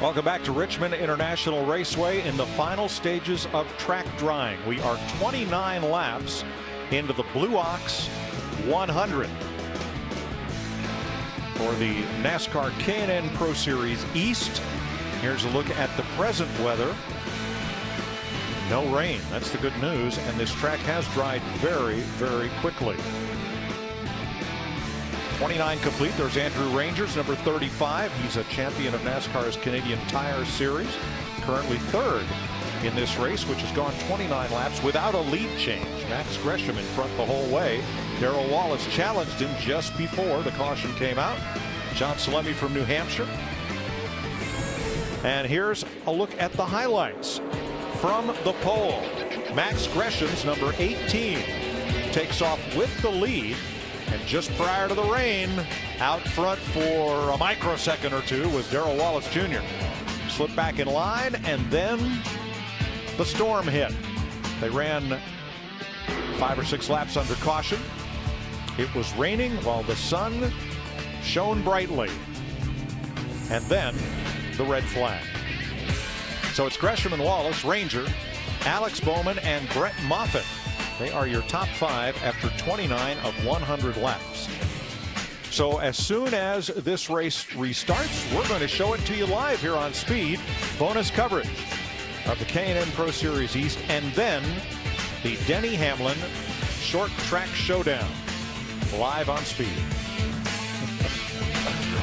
Welcome back to Richmond International Raceway in the final stages of track drying. We are 29 laps into the Blue Ox 100 for the NASCAR K&N Pro Series East. Here's a look at the present weather. No rain. That's the good news. And this track has dried very, very quickly. 29 complete. There's Andrew Rangers, number 35. He's a champion of NASCAR's Canadian Tire Series. Currently third in this race, which has gone 29 laps without a lead change. Max Gresham in front the whole way. Darrell Wallace challenged him just before the caution came out. John Salemi from New Hampshire. And here's a look at the highlights from the pole. Max Gresham's number 18 takes off with the lead. And just prior to the rain, out front for a microsecond or two was Darrell Wallace Jr. Slipped back in line, and then the storm hit. They ran 5 or 6 laps under caution. It was raining while the sun shone brightly. And then the red flag. So it's Gresham and Wallace, Ranger, Alex Bowman, and Brett Moffitt. They are your top 5 after 29 of 100 laps. So as soon as this race restarts, we're going to show it to you live here on Speed. Bonus coverage of the K&N Pro Series East, and then the Denny Hamlin Short Track Showdown live on Speed.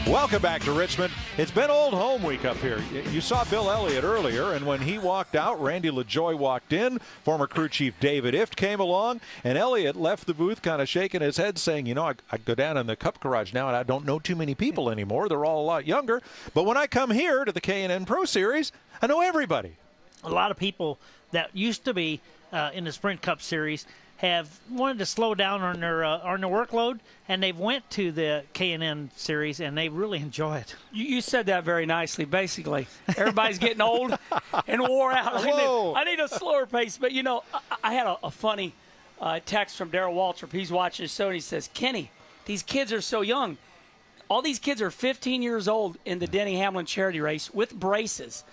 Welcome back to Richmond. It's been old home week up here. You saw Bill Elliott earlier, and when he walked out, Randy LaJoie walked in. Former crew chief David Ift came along, and Elliott left the booth kind of shaking his head saying, you know, I go down in the Cup Garage now, and I don't know too many people anymore. They're all a lot younger. But when I come here to the K&N Pro Series, I know everybody. A lot of people that used to be in the Sprint Cup Series have wanted to slow down on their workload, and they've went to the K&N Series, and they really enjoy it. You said that very nicely. Basically, everybody's getting old and wore out. I need a slower pace. But, you know, I had a funny text from Darrell Waltrip. He's watching the show, and he says, Kenny, these kids are so young. All these kids are 15 years old in the Denny Hamlin charity race with braces.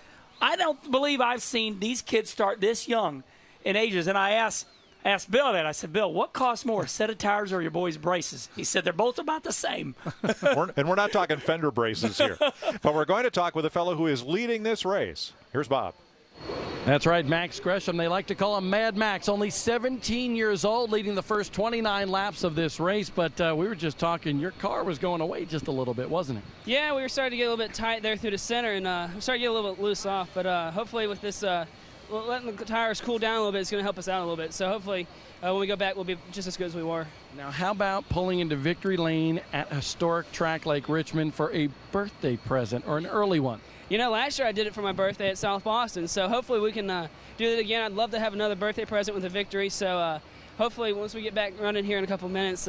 I don't believe I've seen these kids start this young in ages. And I asked Bill that. I said, Bill, what costs more, a set of tires or your boys' braces? He said they're both about the same. And we're not talking fender braces here. But we're going to talk with a fellow who is leading this race. Here's Bob. That's right, Max Gresham. They like to call him Mad Max. Only 17 years old, leading the first 29 laps of this race. But we were just talking, your car was going away just a little bit, wasn't it? Yeah, we were starting to get a little bit tight there through the center, and starting to get a little bit loose off. But hopefully with this letting the tires cool down a little bit is going to help us out a little bit. So hopefully when we go back, we'll be just as good as we were. Now, how about pulling into victory lane at a historic track like Richmond for a birthday present or an early one? You know, last year I did it for my birthday at South Boston, so hopefully we can do it again. I'd love to have another birthday present with a victory. So hopefully once we get back running here in a couple of minutes,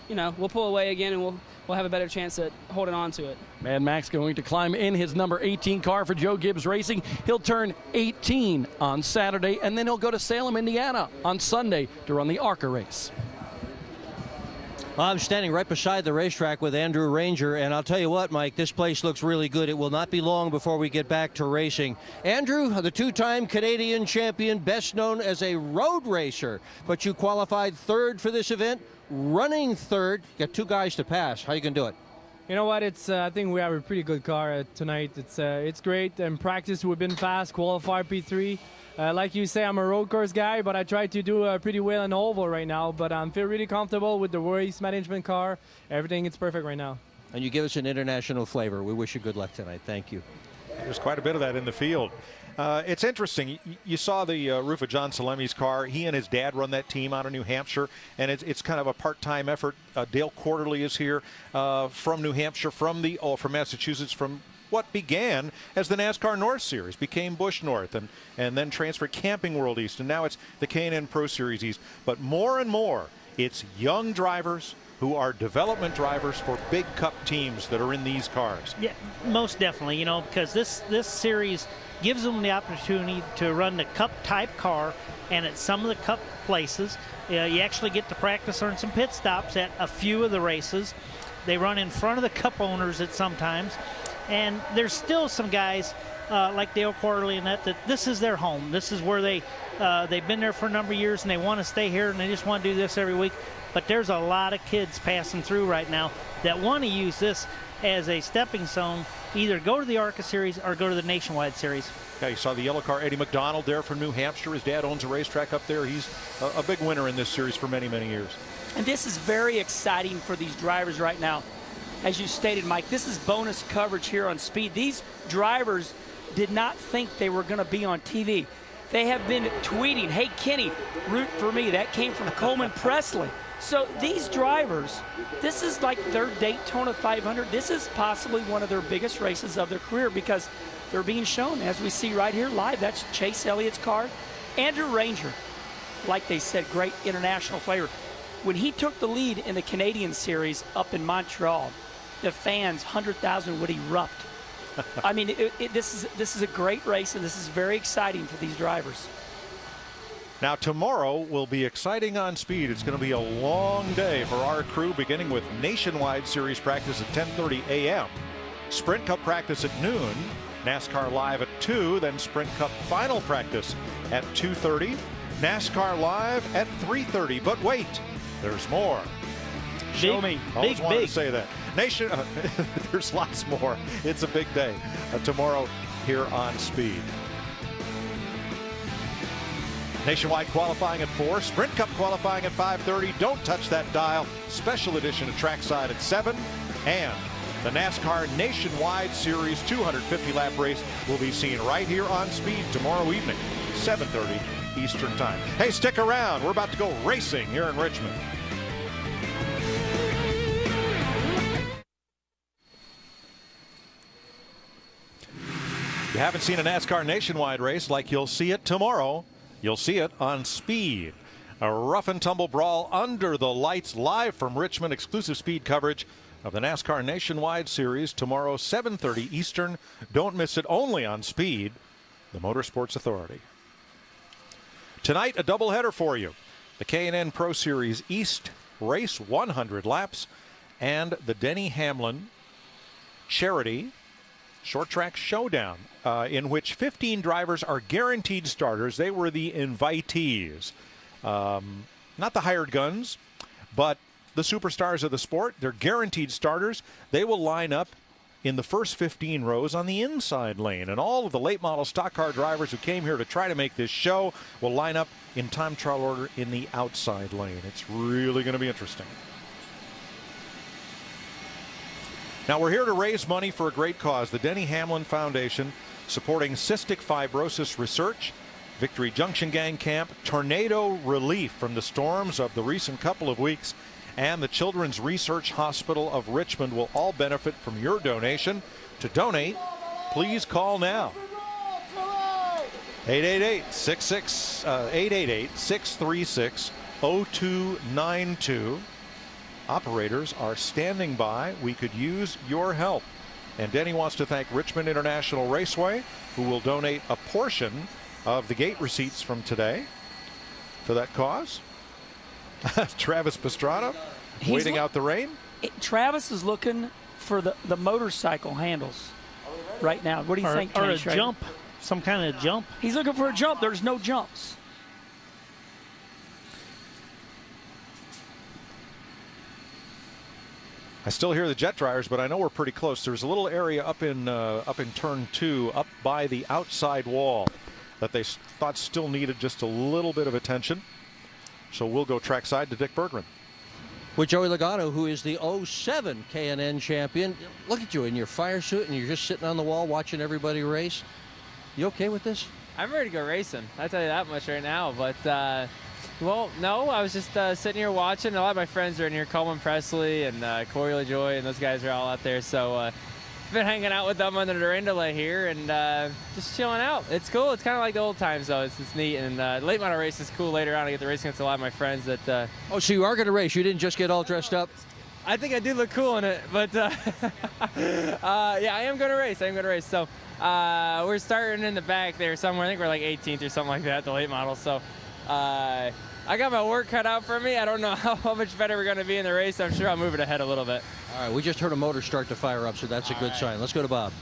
you know, we'll pull away again and we'll have a better chance at holding on to it. Mad Max going to climb in his number 18 car for Joe Gibbs Racing. He'll turn 18 on Saturday, and then he'll go to Salem, Indiana on Sunday to run the ARCA race. I'm standing right beside the racetrack with Andrew Ranger, and I'll tell you what, Mike, this place looks really good. It will not be long before we get back to racing. Andrew, the two-time Canadian champion, best known as a road racer, but you qualified third for this event, running third. Got 2 guys to pass. How you going to do it? You know what? It's I think we have a pretty good car tonight. It's great. In practice, we've been fast, qualified P3. Like you say, I'm a road course guy, but I try to do pretty well in oval right now. But I feel really comfortable with the race management car. Everything is perfect right now. And you give us an international flavor. We wish you good luck tonight. Thank you. There's quite a bit of that in the field. It's interesting. You saw the roof of John Salemi's car. He and his dad run that team out of New Hampshire, and it's kind of a part-time effort. Dale Quarterly is here from New Hampshire, from Massachusetts, from what began as the NASCAR North Series, became Busch North, and then transferred Camping World East, and now it's the K&N Pro Series East. But more and more, it's young drivers who are development drivers for big cup teams that are in these cars. Yeah, most definitely, you know, because this series gives them the opportunity to run the cup type car, and at some of the cup places, you actually get to practice on some pit stops at a few of the races. They run in front of the cup owners at sometimes, and there's still some guys like Dale Quarterly and that this is their home. This is where they've been there for a number of years, and they want to stay here, and they just want to do this every week. But there's a lot of kids passing through right now that want to use this as a stepping stone, either go to the ARCA Series or go to the Nationwide Series. Yeah, you saw the yellow car, Eddie McDonald there from New Hampshire. His dad owns a racetrack up there. He's a big winner in this series for many, many years. And this is very exciting for these drivers right now. As you stated, Mike, this is bonus coverage here on Speed. These drivers did not think they were going to be on TV. They have been tweeting, "Hey, Kenny, root for me." That came from Coleman Presley. So these drivers, this is like their Daytona 500. This is possibly one of their biggest races of their career because they're being shown, as we see right here live. That's Chase Elliott's car. Andrew Ranger, like they said, great international flavor. When he took the lead in the Canadian Series up in Montreal, the fans, 100,000, would erupt. I mean, this is a great race, and this is very exciting for these drivers. Now, tomorrow will be exciting on Speed. It's going to be a long day for our crew, beginning with Nationwide Series practice at 10:30 a.m. Sprint Cup practice at noon. NASCAR Live at 2. Then Sprint Cup final practice at 2:30. NASCAR Live at 3:30. But wait, there's more. Show me. Always wanted to say that. There's lots more. It's a big day tomorrow here on Speed. Nationwide qualifying at 4, Sprint Cup qualifying at 5:30. Don't touch that dial. Special edition of Trackside at 7. And the NASCAR Nationwide Series 250-lap race will be seen right here on Speed tomorrow evening, 7:30 Eastern Time. Hey, stick around. We're about to go racing here in Richmond. If you haven't seen a NASCAR Nationwide race like you'll see it tomorrow, you'll see it on Speed. A rough and tumble brawl under the lights, live from Richmond. Exclusive Speed coverage of the NASCAR Nationwide Series tomorrow, 7:30 Eastern. Don't miss it, only on Speed, the Motorsports Authority. Tonight, a doubleheader for you. The K&N Pro Series East race, 100 laps, and the Denny Hamlin Charity Short Track Showdown, in which 15 drivers are guaranteed starters. They were the invitees. Not the hired guns, but the superstars of the sport. They're guaranteed starters. They will line up in the first 15 rows on the inside lane. And all of the late model stock car drivers who came here to try to make this show will line up in time trial order in the outside lane. It's really going to be interesting. Now, we're here to raise money for a great cause. The Denny Hamlin Foundation, supporting cystic fibrosis research, Victory Junction Gang Camp, tornado relief from the storms of the recent couple of weeks, and the Children's Research Hospital of Richmond will all benefit from your donation. To donate, please call now. 888-636-0292. Operators are standing by. We could use your help. And Denny wants to thank Richmond International Raceway, who will donate a portion of the gate receipts from today for that cause. Travis Pastrana waiting out the rain. Travis is looking for the motorcycle handles right now. What do you think, Or Kenny a Schrader? jump, some kind of jump. He's looking for a jump. There's no jumps. I still hear the jet dryers, but I know we're pretty close. There's a little area up in turn 2, up by the outside wall, that they thought still needed just a little bit of attention. So we'll go trackside to Dick Bergman. With Joey Logano, who is the 07 K&N champion. Look at you in your fire suit, and you're just sitting on the wall watching everybody race. You okay with this? I'm ready to go racing. I'll tell you that much right now. But, well, no, I was just sitting here watching. A lot of my friends are in here, Coleman Presley and Corey LaJoy, and those guys are all out there. So I've been hanging out with them under the rain delay here and just chilling out. It's cool. It's kind of like the old times, though. It's neat. And late model race is cool later on. I get to race against a lot of my friends that. Oh, so you are going to race. You didn't just get all dressed up? I think I do look cool in it, but yeah, I am going to race. So we're starting in the back there somewhere. I think we're like 18th or something like that, the late model. So I got my work cut out for me. I don't know how much better we're going to be in the race. I'm sure I'll move it ahead a little bit. All right, we just heard a motor start to fire up, so that's a good sign. Let's go to Bob.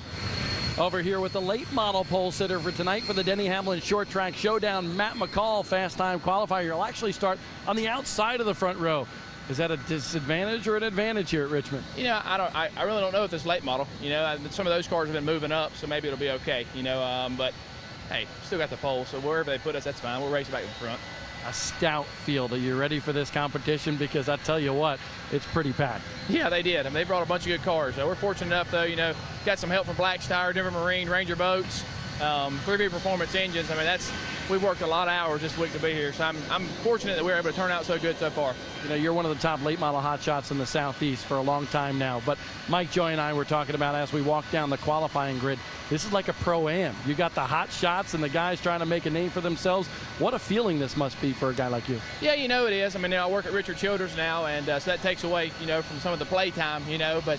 Over here with the late model pole sitter for tonight for the Denny Hamlin Short Track Showdown, Matt McCall, fast time qualifier. You'll actually start on the outside of the front row. Is that a disadvantage or an advantage here at Richmond? You know, I really don't know with this late model. You know, some of those cars have been moving up, so maybe it'll be okay. You know, but hey, still got the pole, so wherever they put us, that's fine. We'll race back in front. A stout field. Are you ready for this competition? Because I tell you what, it's pretty packed. Yeah, they did. I mean, they brought a bunch of good cars. We're fortunate enough, though, you know, got some help from Black Tire, Denver Marine, Ranger Boats, 3B Performance Engines. I mean, we've worked a lot of hours this week to be here, so I'm fortunate that we're able to turn out so good so far. You know, you're one of the top late model hotshots in the Southeast for a long time now. But Mike, Joy, and I were talking about as we walk down the qualifying grid, this is like a Pro-Am. You got the hot shots and the guys trying to make a name for themselves. What a feeling this must be for a guy like you. Yeah, you know it is. I mean, I work at Richard Childers now, and so that takes away, you know, from some of the play time, you know. But,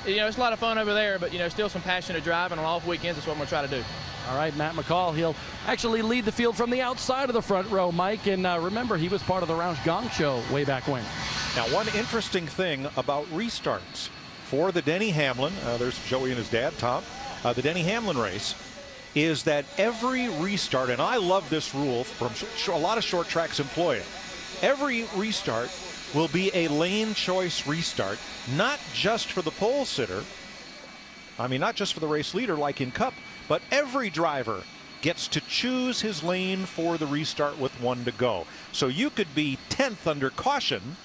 you know, it's a lot of fun over there, but, you know, still some passionate driving on off weekends. That's what I'm going to try to do. All right, Matt McCall, he'll actually lead the field from the outside of the front row, Mike. And remember, he was part of the Roush Gong Show way back when. Now, one interesting thing about restarts for the Denny Hamlin, there's Joey and his dad, Tom, the Denny Hamlin race, is that every restart, and I love this rule from a lot of short tracks employ it, every restart will be a lane choice restart, not just for the pole sitter, I mean, not just for the race leader like in Cup, but every driver gets to choose his lane for the restart with one to go. So you could be 10th under caution,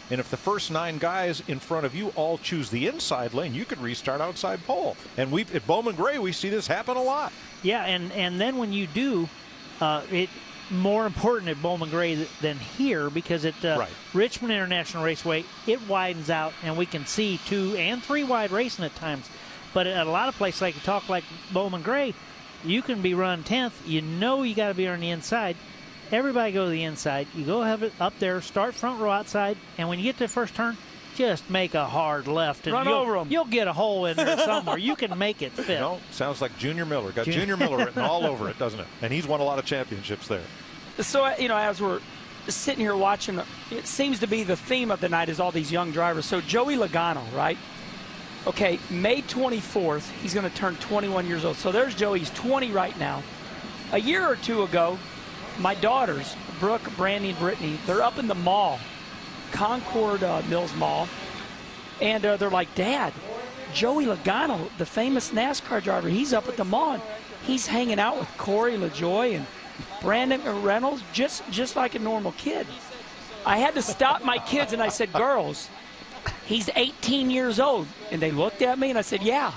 and if the first 9 guys in front of you all choose the inside lane, you could restart outside pole. And at Bowman Gray, we see this happen a lot. Yeah, and then when you do, it more important at Bowman Gray than here, because at Richmond International Raceway, it widens out, and we can see 2 and 3 wide racing at times. But at a lot of places like Bowman Gray, you can be run 10th. You know you got to be on the inside. Everybody go to the inside. You go have it up there, start front row outside, and when you get to the first turn, just make a hard left. And run over them. You'll get a hole in there somewhere. You can make it fit. You know, sounds like Junior Miller. Got Junior Miller written all over it, doesn't it? And he's won a lot of championships there. So, you know, as we're sitting here watching, it seems to be the theme of the night is all these young drivers. So Joey Logano, right? Okay, May 24th, he's going to turn 21 years old. So there's Joey. He's 20 right now. A year or two ago, my daughters, Brooke, Brandy, and Brittany, they're up in the mall, Concord Mills Mall, and they're like, Dad, Joey Logano, the famous NASCAR driver, he's up at the mall. And he's hanging out with Corey LaJoie and Brandon Reynolds, just like a normal kid. I had to stop my kids, and I said, girls, he's 18 years old. And they looked at me, and I said, yeah,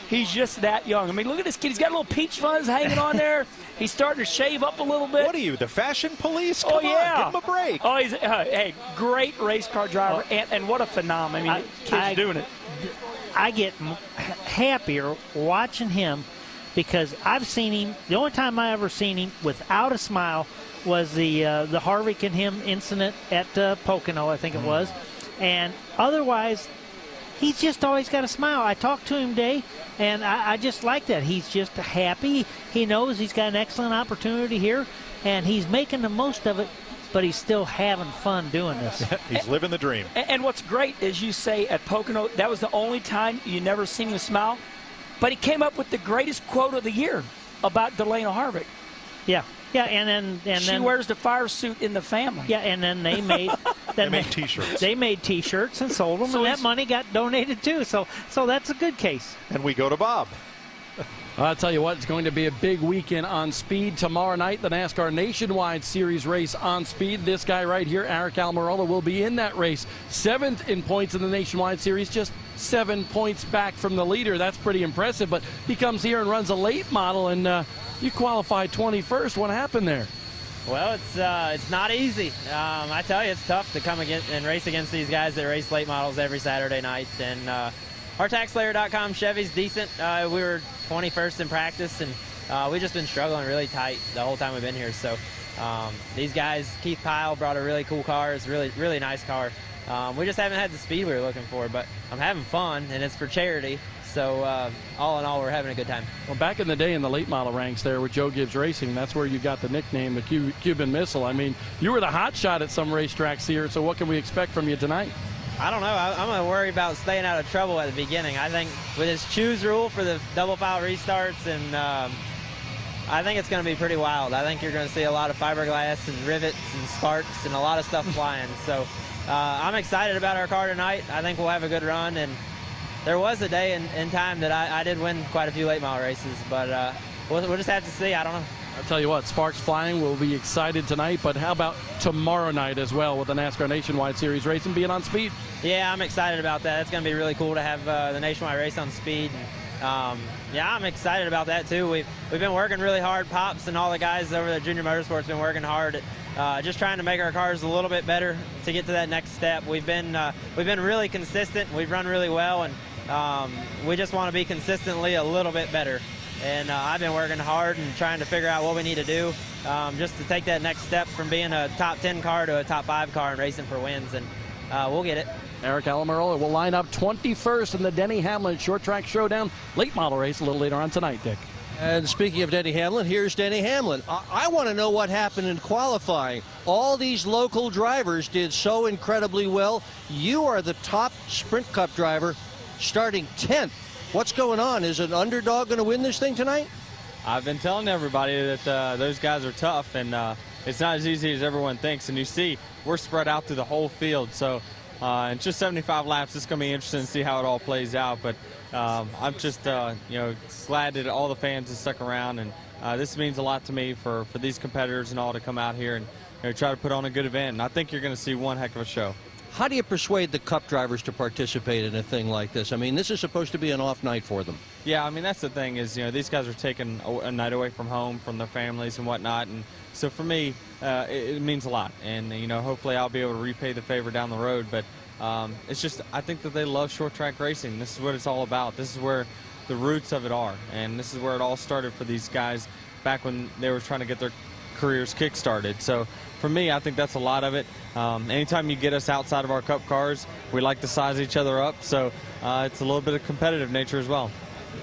he's just that young. I mean, look at this kid. He's got a little peach fuzz hanging on there. He's starting to shave up a little bit. What are you, the fashion police? Come on, give him a break. Oh, he's hey, great race car driver, and what a phenomenon. I mean, kid's doing it. I get happier watching him because I've seen him. The only time I ever seen him without a smile was the Harvick and him incident at Pocono, I think it was. And otherwise, he's just always got a smile. I talked to him today, and I just like that. He's just happy. He knows he's got an excellent opportunity here, and he's making the most of it, but he's still having fun doing this. He's living the dream. And what's great is you say at Pocono, that was the only time you never seen him smile, but he came up with the greatest quote of the year about Delana Harvick. Yeah. Yeah, and then she wears the fire suit in the family. Yeah, and then they made T-shirts. They made T-shirts and sold them, and that money got donated too. So that's a good case. And we go to Bob. I'll tell you what, it's going to be a big weekend on speed. Tomorrow night, the NASCAR Nationwide Series race on speed. This guy right here, Eric Almirola, will be in that race. 7th in points in the Nationwide Series, just 7 points back from the leader. That's pretty impressive, but he comes here and runs a late model, and you qualified 21st. What happened there? Well, it's not easy. I tell you, it's tough to come against and race against these guys that race late models every Saturday night. And HardTaxSlayer.com Chevy's decent. We were 21st in practice, and we've just been struggling really tight the whole time we've been here. So these guys, Keith Pyle brought a really cool car. It's a really, really nice car. We just haven't had the speed we were looking for, but I'm having fun, and it's for charity. So all in all, we're having a good time. Well, back in the day in the late model ranks there with Joe Gibbs Racing, that's where you got the nickname, the Cuban Missile. I mean, you were the hot shot at some racetracks here, so what can we expect from you tonight? I don't know. I'm going to worry about staying out of trouble at the beginning. I think with his choose rule for the double file restarts, and I think it's going to be pretty wild. I think you're going to see a lot of fiberglass and rivets and sparks and a lot of stuff flying. So I'm excited about our car tonight. I think we'll have a good run. And there was a day in time that I did win quite a few late model races, but we'll just have to see. I don't know. I'll tell you what, sparks flying. We'll be excited tonight, but how about tomorrow night as well with the NASCAR Nationwide Series race and being on speed? Yeah, I'm excited about that. It's going to be really cool to have the Nationwide race on speed. Yeah, I'm excited about that too. We've been working really hard. Pops and all the guys over at Junior Motorsports been working hard at just trying to make our cars a little bit better to get to that next step. We've been really consistent. We've run really well, and we just want to be consistently a little bit better. And I've been working hard and trying to figure out what we need to do just to take that next step from being a top 10 car to a top 5 car and racing for wins, and we'll get it. Eric Almirola will line up 21st in the Denny Hamlin Short Track Showdown late model race a little later on tonight, Dick. And speaking of Denny Hamlin, here's Denny Hamlin. I want to know what happened in qualifying. All these local drivers did so incredibly well. You are the top Sprint Cup driver, starting 10th. What's going on? Is an underdog going to win this thing tonight? I've been telling everybody that those guys are tough, and it's not as easy as everyone thinks. And you see, we're spread out through the whole field. So in just 75 laps, it's going to be interesting to see how it all plays out. But I'm just glad that all the fans have stuck around, and this means a lot to me for these competitors and all to come out here and try to put on a good event. And I think you're going to see one heck of a show. How do you persuade the Cup drivers to participate in a thing like this? I mean, this is supposed to be an off night for them. Yeah, I mean, that's the thing is, these guys are taking a night away from home, from their families and whatnot. And so for me, it means a lot. And, hopefully I'll be able to repay the favor down the road. But it's just, I think that they love short track racing. This is what it's all about. This is where the roots of it are. And this is where it all started for these guys back when they were trying to get their careers kick-started. So for me, I think that's a lot of it. Anytime you get us outside of our Cup cars, we like to size each other up. So it's a little bit of competitive nature as well.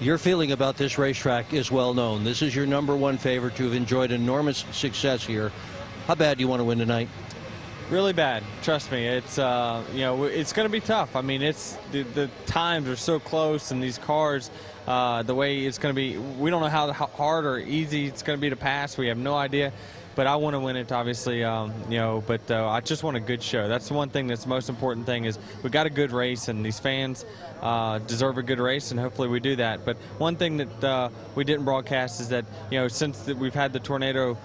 Your feeling about this racetrack is well known. This is your #1 favorite. You've enjoyed enormous success here. How bad do you want to win tonight? Really bad. Trust me. It's it's going to be tough. I mean, it's the times are so close, and these cars, the way it's going to be, we don't know how hard or easy it's going to be to pass. We have no idea. But I want to win it, obviously, but I just want a good show. That's the one thing that's the most important thing is we got a good race, and these fans deserve a good race, and hopefully we do that. But one thing that we didn't broadcast is that, since we've had the tornado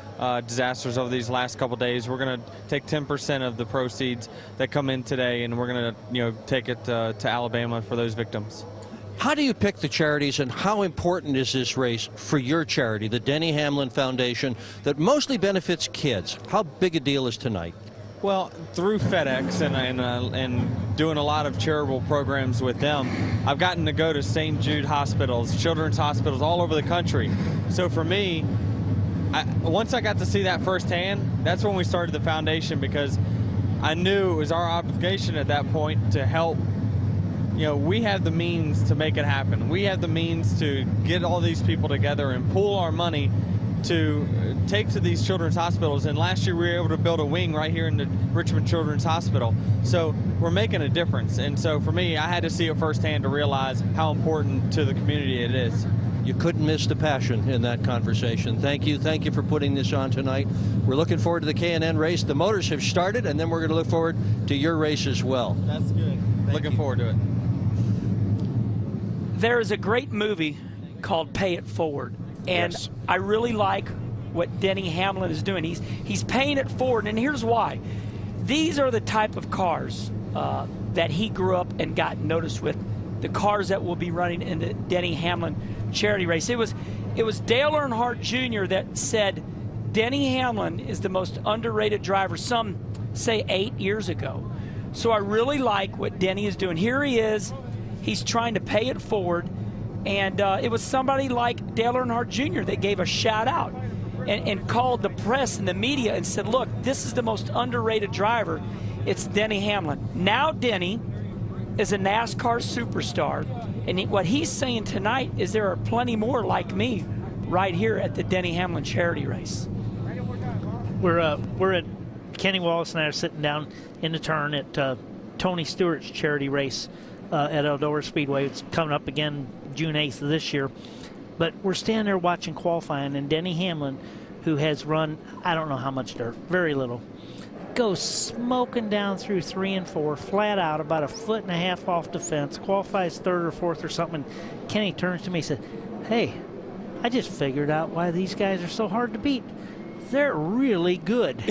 disasters over these last couple days, we're going to take 10% of the proceeds that come in today, and we're going to, take it to Alabama for those victims. How do you pick the charities, and how important is this race for your charity, the Denny Hamlin Foundation, that mostly benefits kids? How big a deal is tonight? Well, through FedEx and doing a lot of charitable programs with them, I've gotten to go to St. Jude hospitals, children's hospitals all over the country. So for me, once I got to see that firsthand, that's when we started the foundation, because I knew it was our obligation at that point to help. We have the means to make it happen. We have the means to get all these people together and pool our money to take to these children's hospitals. And last year we were able to build a wing right here in the Richmond Children's Hospital. So we're making a difference. And so for me, I had to see it firsthand to realize how important to the community it is. You couldn't miss the passion in that conversation. Thank you. Thank you for putting this on tonight. We're looking forward to the K&N race. The motors have started, and then we're going to look forward to your race as well. That's good. Looking forward to it. There is a great movie called Pay It Forward, and Yes. I really like what Denny Hamlin is doing. He's paying it forward, and here's why. These are the type of cars that he grew up and got noticed with, the cars that will be running in the Denny Hamlin charity race. It was Dale Earnhardt Jr. that said Denny Hamlin is the most underrated driver, some say 8 years ago. So I really like what Denny is doing. Here he is. He's trying to pay it forward, and it was somebody like Dale Earnhardt Jr. that gave a shout-out and called the press and the media and said, look, this is the most underrated driver. It's Denny Hamlin. Now Denny is a NASCAR superstar, and what he's saying tonight is there are plenty more like me right here at the Denny Hamlin charity race. We're at Kenny Wallace and I are sitting down in the turn at Tony Stewart's charity race at Eldora Speedway. It's coming up again June 8th of this year. But we're standing there watching qualifying, and Denny Hamlin, who has run, I don't know how much dirt, very little, goes smoking down through 3 and 4, flat out, about 1.5 feet off the fence, qualifies 3rd or 4th or something. Kenny turns to me and said, "Hey, I just figured out why these guys are so hard to beat. They're really good."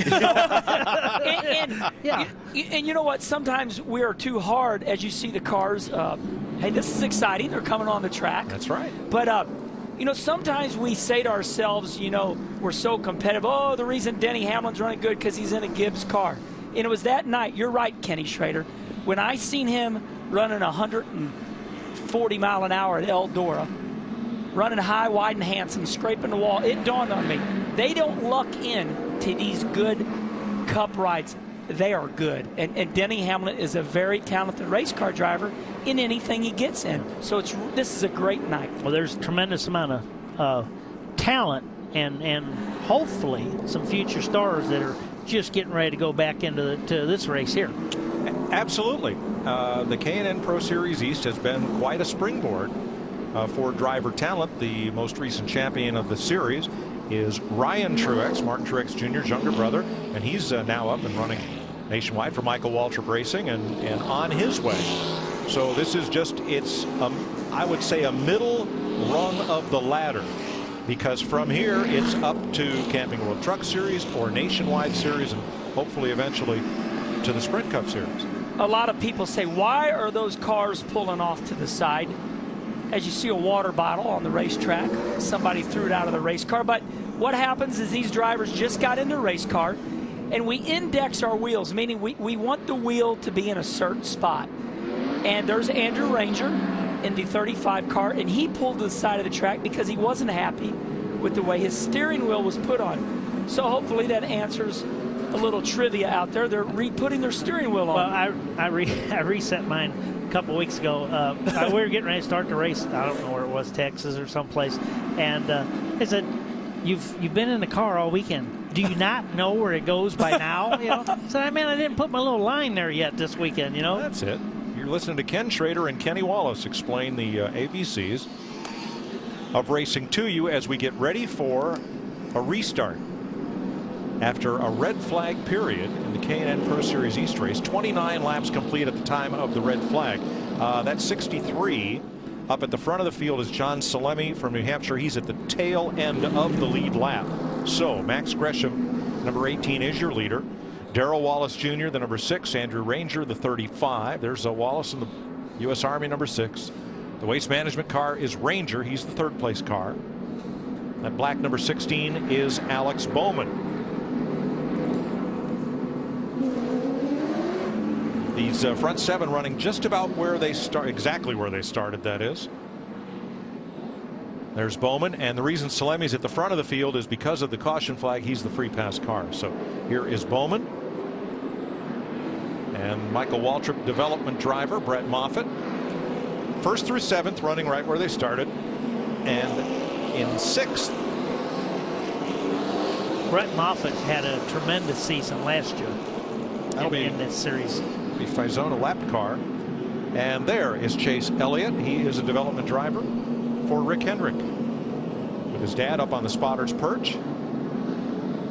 and you know what? Sometimes we are too hard as you see the cars. Hey, this is exciting. They're coming on the track. That's right. But, you know, sometimes we say to ourselves, you know, we're so competitive. Oh, the reason Denny Hamlin's running good because he's in a Gibbs car. And it was that night, you're right, Kenny Schrader, when I seen him running 140 mile an hour at Eldora, running high, wide, and handsome, scraping the wall, it dawned on me, they don't luck in to these good Cup rides. They are good. And Denny Hamlin is a very talented race car driver in anything he gets in. So this is a great night. Well, there's a tremendous amount of talent and hopefully some future stars that are just getting ready to go back into this race here. Absolutely. The K&N Pro Series East has been quite a springboard for driver talent. The most recent champion of the series is Ryan Truex, Martin Truex Jr.'s younger brother, and he's now up and running nationwide for Michael Waltrip Racing and on his way. So this is just, I would say, a middle rung of the ladder, because from here it's up to Camping World Truck Series or Nationwide Series, and hopefully eventually to the Sprint Cup Series. A lot of people say, why are those cars pulling off to the side? As you see a water bottle on the racetrack, somebody threw it out of the race car. But what happens is these drivers just got in the race car, and we index our wheels, meaning we want the wheel to be in a certain spot. And there's Andrew Ranger in the 35 car, and he pulled to the side of the track because he wasn't happy with the way his steering wheel was put on. So hopefully that answers a little trivia out there. They're re-putting their steering wheel on. Well, I reset mine a couple weeks ago. We were getting ready to start the race. I don't know where it was, Texas or someplace. And I said, you've been in the car all weekend. Do you not know where it goes by now? You know, so I didn't put my little line there yet this weekend. You know, that's it. You're listening to Ken Schrader and Kenny Wallace explain the ABCs of racing to you as we get ready for a restart. After a red flag period in the K&N Pro Series East race, 29 laps complete at the time of the red flag. That's 63. Up at the front of the field is John Salemi from New Hampshire. He's at the tail end of the lead lap. So Max Gresham, number 18, is your leader. Darrell Wallace Jr., the number 6. Andrew Ranger, the 35. There's Wallace in the U.S. Army, number 6. The Waste Management car is Ranger. He's the 3rd place car. That black number 16 is Alex Bowman. These front 7 running just about where they start, exactly where they started, that is. There's Bowman, and the reason Salemi's at the front of the field is because of the caution flag. He's the free pass car. So here is Bowman. And Michael Waltrip, development driver, Brett Moffitt. 1st through 7th running right where they started. And in 6th. Brett Moffitt had a tremendous season last year in this series. The Faisona lapped car. And there is Chase Elliott. He is a development driver for Rick Hendrick with his dad up on the spotter's perch.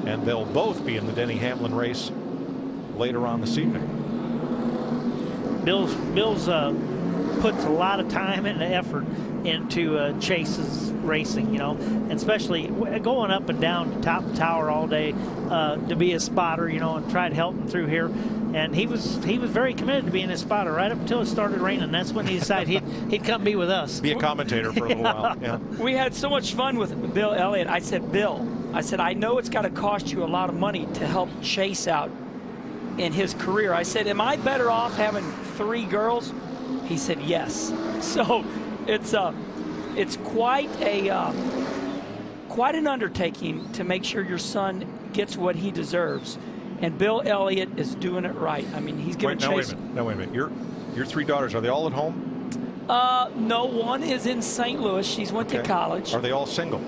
And they'll both be in the Denny Hamlin race later on this evening. Bill's puts a lot of time and effort into Chase's racing, you know, and especially going up and down the top of the tower all day to be a spotter, you know, and try to help him through here. And he was very committed to being a spotter right up until it started raining. That's when he decided he'd come be with us. Be a commentator for a little while. Yeah. We had so much fun with Bill Elliott. I said, Bill, I know it's got to cost you a lot of money to help Chase out in his career. I said, am I better off having 3 girls? He said, yes. So it's quite an undertaking to make sure your son gets what he deserves. And Bill Elliott is doing it right. I mean, he's going to chase. Wait a minute. Your 3 daughters, are they all at home? No, one is in St. Louis. She's went to college. Are they all single?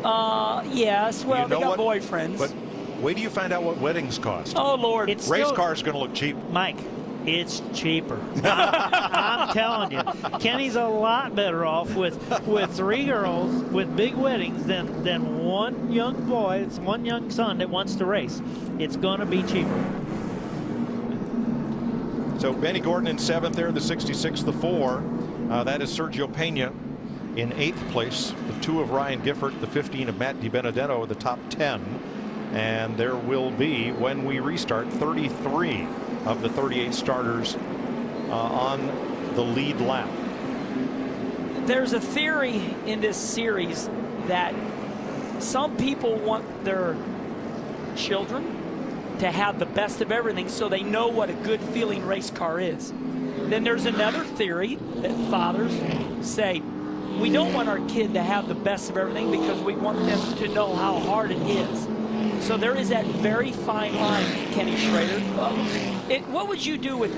Yes. Well, they got boyfriends. But wait till you find out what weddings cost. Oh, Lord. Race cars are going to look cheap. Mike, It's cheaper. I'm telling you, Kenny's a lot better off with 3 girls with big weddings than one young boy, it's one young son that wants to race. It's going to be cheaper. So Benny Gordon in 7th there, the 66, the 4. That is Sergio Pena in 8th place. The 2 of Ryan Gifford, the 15 of Matt DiBenedetto, the top 10. And there will be, when we restart, 33 of the 38 starters on the lead lap. There's a theory in this series that some people want their children to have the best of everything so they know what a good feeling race car is. Then there's another theory that fathers say, we don't want our kid to have the best of everything because we want them to know how hard it is. So there is that very fine line, Kenny Schrader. What would you do with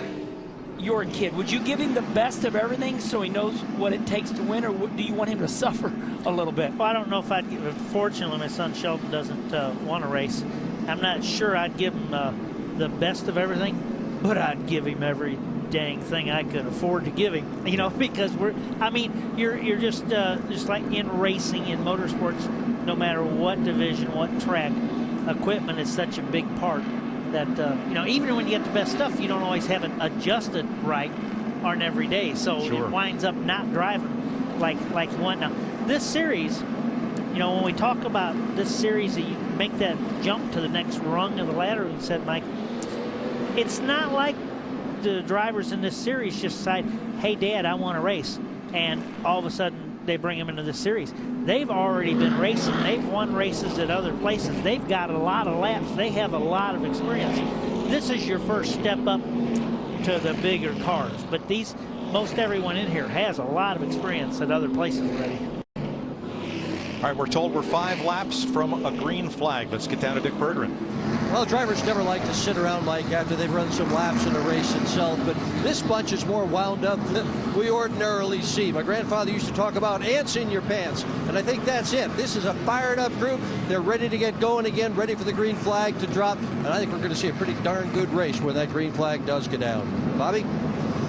your kid? Would you give him the best of everything so he knows what it takes to win, or do you want him to suffer a little bit? Well, I don't know if I'd give. Fortunately, my son Sheldon doesn't want to race. I'm not sure I'd give him the best of everything, but I'd give him every dang thing I could afford to give him. You know, because you're just like in racing, in motorsports, no matter what division, what track, equipment is such a big part that you know, even when you get the best stuff, you don't always have it adjusted right on every day, so it winds up not driving like you want. Now this series, you know, when we talk about this series, you make that jump to the next rung of the ladder, you said, Mike, it's not like the drivers in this series just decide, hey Dad, I want to race, and all of a sudden they bring them into this series. They've already been racing. They've won races at other places. They've got a lot of laps. They have a lot of experience. This is your first step up to the bigger cars. But most everyone in here has a lot of experience at other places already. All right, we're told we're 5 laps from a green flag. Let's get down to Dick Berggren. Well, drivers never like to sit around, Mike, after they've run some laps in the race itself, but this bunch is more wound up than we ordinarily see. My grandfather used to talk about ants in your pants, and I think that's it. This is a fired up group. They're ready to get going again, ready for the green flag to drop, and I think we're going to see a pretty darn good race when that green flag does go down. Bobby?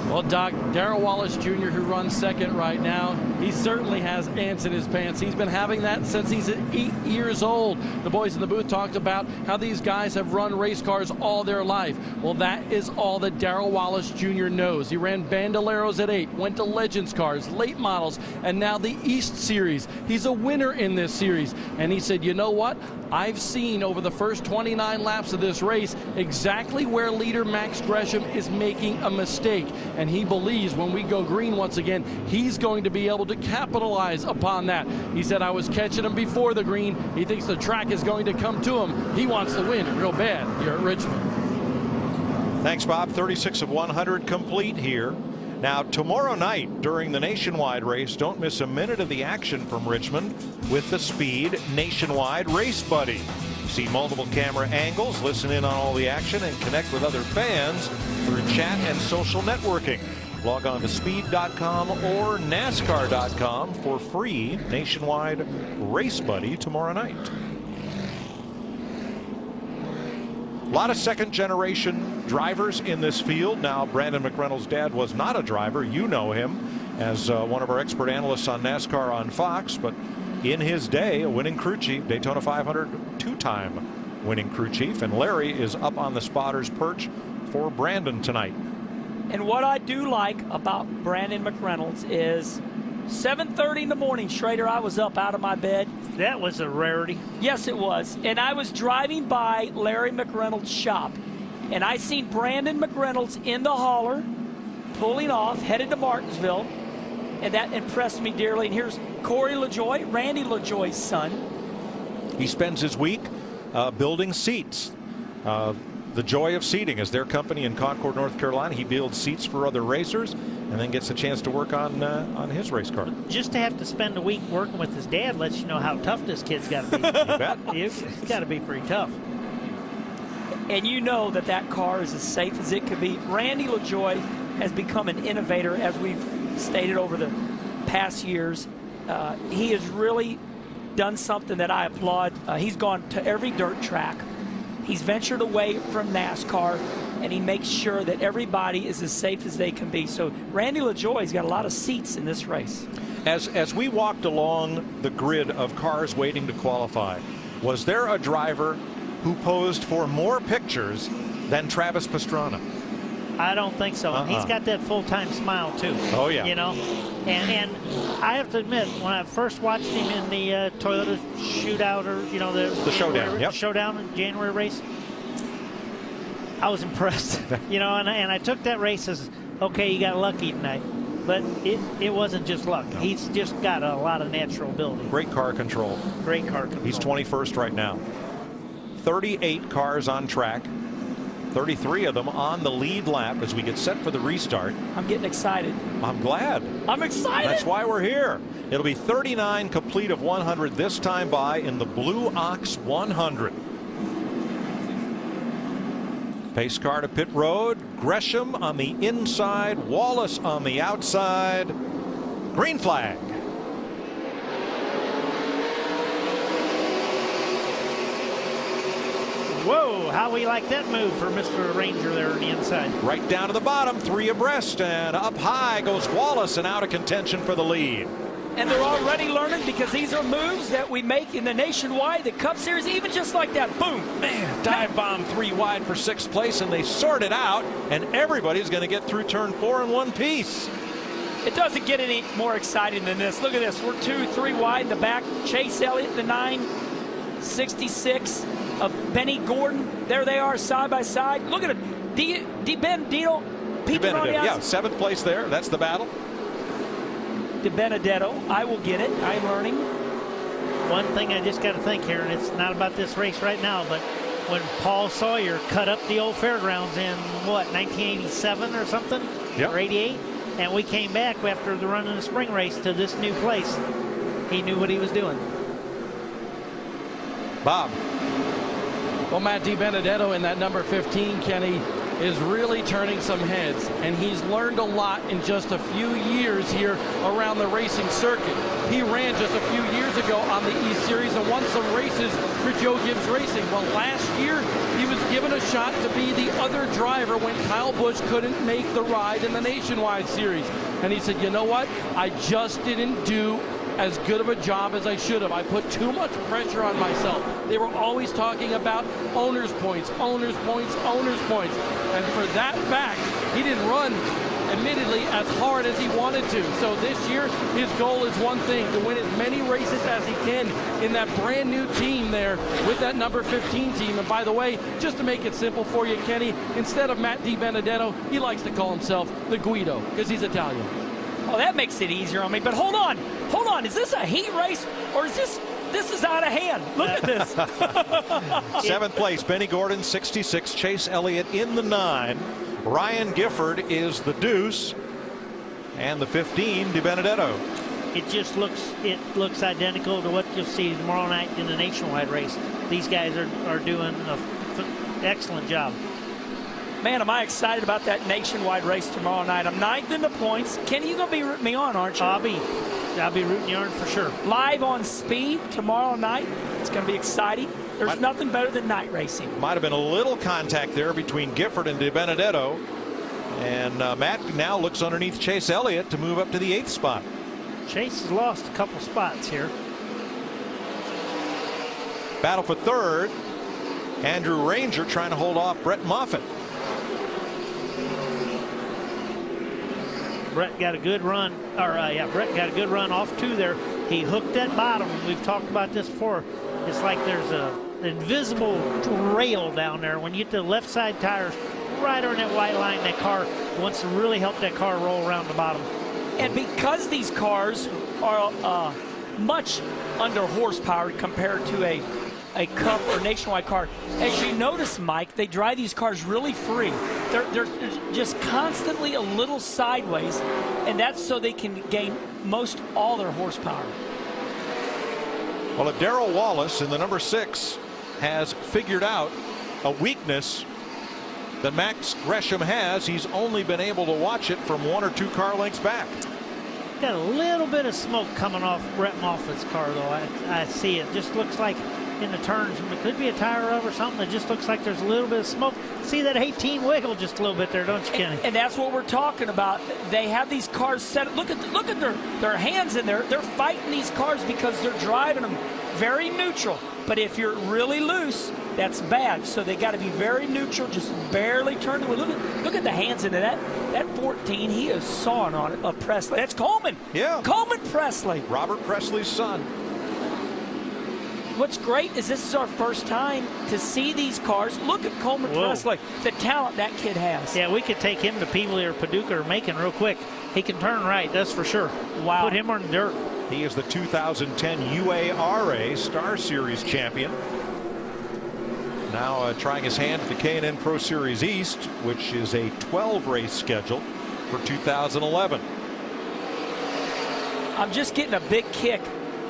Well, Doc, Darrell Wallace Jr., who runs second right now, he certainly has ants in his pants. He's been having that since he's 8 years old. The boys in the booth talked about how these guys have run race cars all their life. Well, that is all that Darrell Wallace Jr. knows. He ran Bandoleros at 8, went to Legends cars, late models, and now the East Series. He's a winner in this series. And he said, you know what? I've seen over the first 29 laps of this race exactly where leader Max Gresham is making a mistake. And he believes when we go green once again, he's going to be able to capitalize upon that. He said, I was catching him before the green. He thinks the track is going to come to him. He wants to win real bad here at Richmond. Thanks, Bob. 36 of 100 complete here. Now, tomorrow night during the Nationwide race, don't miss a minute of the action from Richmond with the Speed Nationwide Race Buddy. See multiple camera angles, listen in on all the action, and connect with other fans through chat and social networking. Log on to speed.com or NASCAR.com for free Nationwide Race Buddy tomorrow night. A lot of second-generation drivers in this field. Now, Brandon McReynolds' dad was not a driver. You know him as one of our expert analysts on NASCAR on Fox, but in his day, a winning crew chief, Daytona 500 two-time winning crew chief, and Larry is up on the spotter's perch for Brandon tonight. And what I do like about Brandon McReynolds is 7:30 in the morning, Schrader, I was up out of my bed. That was a rarity. Yes, it was. And I was driving by Larry McReynolds' shop, and I seen Brandon McReynolds in the hauler, pulling off, headed to Martinsville, and that impressed me dearly. And here's Corey LaJoie, Randy LaJoie's son. He spends his week building seats. The Joy of Seating is their company in Concord, North Carolina. He builds seats for other racers and then gets a chance to work on his race car. Just to have to spend a week working with his dad lets you know how tough this kid's got to be. You bet. It's got to be pretty tough. And you know that that car is as safe as it could be. Randy LaJoie has become an innovator, as we've stated over the past years. He has really done something that I applaud. He's gone to every dirt track. He's ventured away from NASCAR. and he makes sure that everybody is as safe as they can be. So Randy LaJoie's got a lot of seats in this race. As we walked along the grid of cars waiting to qualify, was there a driver who posed for more pictures than Travis Pastrana? I don't think so. He's got that full-time smile too. Oh yeah. You know, and I have to admit, when I first watched him in the Toyota shootout, or the showdown, showdown in January race, I was impressed. And I took that race as, okay, you got lucky tonight. But it wasn't just luck. No. He's just got a lot of natural ability. Great car control. Great car control. He's 21st right now. 38 cars on track. 33 of them on the lead lap as we get set for the restart. I'm getting excited. I'm glad. I'm excited. That's why we're here. It'll be 39 complete of 100 this time by in the Blue Ox 100. Pace car to pit road. Gresham on the inside. Wallace on the outside. Green flag. Whoa, how we like that move for Mr. Ranger there on the inside. Right down to the bottom, 3 abreast, and up high goes Wallace and out of contention for the lead. And they're already learning, because these are moves that we make in the Nationwide, the Cup Series, even just like that. Boom. Man, dive bomb 3 wide for 6th place, and they sort it out, and everybody's going to get through turn 4 in one piece. It doesn't get any more exciting than this. Look at this. We're 2, 3 wide in the back. Chase Elliott, the 966 of Benny Gordon. There they are, side by side. Look at it. DiBenedetto peeking on the outside. Yeah, 7th place there. That's the battle. DiBenedetto, I will get it. I'm learning. One thing I just got to think here, and it's not about this race right now, but when Paul Sawyer cut up the old fairgrounds in, what, 1987 or something? Yep. Or 88? And we came back after the run in the spring race to this new place. He knew what he was doing. Bob. Well, Matt DiBenedetto in that number 15, Kenny, is really turning some heads, and he's learned a lot in just a few years here around the racing circuit. He ran just a few years ago on the E Series and won some races for Joe Gibbs Racing. Well, last year he was given a shot to be the other driver when Kyle Busch couldn't make the ride in the Nationwide Series, and he said, you know what, I just didn't do as good of a job as I should have. I put too much pressure on myself. They were always talking about owner's points, owner's points, owner's points. And for that fact, he didn't run, admittedly, as hard as he wanted to. So this year, his goal is one thing, to win as many races as he can in that brand new team there with that number 15 team. And by the way, just to make it simple for you, Kenny, instead of Matt DiBenedetto, he likes to call himself the Guido, because he's Italian. Oh, that makes it easier on me. But hold on. Is this a heat race, or is this is out of hand? Look at this. 7th place, Benny Gordon, 66. Chase Elliott in the 9. Ryan Gifford is the deuce, and the 15, DiBenedetto. It just looks identical to what you'll see tomorrow night in the Nationwide race. These guys are doing an excellent job. Man, am I excited about that Nationwide race tomorrow night. I'm 9th in the points. Kenny, you're going to be rooting me on, aren't you? I'll be rooting you on for sure. Live on Speed tomorrow night. It's going to be exciting. There's nothing better than night racing. Might have been a little contact there between Gifford and DiBenedetto. And Matt now looks underneath Chase Elliott to move up to the 8th spot. Chase has lost a couple spots here. Battle for 3rd. Andrew Ranger trying to hold off Brett Moffitt. Brett got a good run, Brett got a good run off 2 there. He hooked that bottom. We've talked about this before. It's like there's an invisible rail down there. When you get the left side tires right on that white line, that car wants to really help that car roll around the bottom. And because these cars are much under horsepower compared to a Cup or Nationwide car, as you notice, Mike, they drive these cars really free. They're just constantly a little sideways, and that's so they can gain most all their horsepower. Well, if Darrell Wallace in the number 6 has figured out a weakness that Max Gresham has, he's only been able to watch it from 1 or 2 car lengths back. Got a little bit of smoke coming off Brett Moffitt's car, though. I see it. Just looks like in the turns. It could be a tire rub or something. It just looks like there's a little bit of smoke. See that 18 wiggle just a little bit there, don't you, Kenny? And that's what we're talking about. They have these cars set. Look at their hands in there. They're fighting these cars because they're driving them very neutral. But if you're really loose, that's bad. So they got to be very neutral, just barely turn the wheel. Look at the hands into that. That 14, he is sawing on it. Presley. That's Coleman. Yeah. Coleman Presley. Robert Presley's son. What's great is this is our first time to see these cars. Look at Coleman Presley, the talent that kid has. Yeah, we could take him to Peebly or Paducah or Macon real quick. He can turn right, that's for sure. Wow. Put him on the dirt. He is the 2010 UARA Star Series champion. Now trying his hand at the K&N Pro Series East, which is a 12-race schedule for 2011. I'm just getting a big kick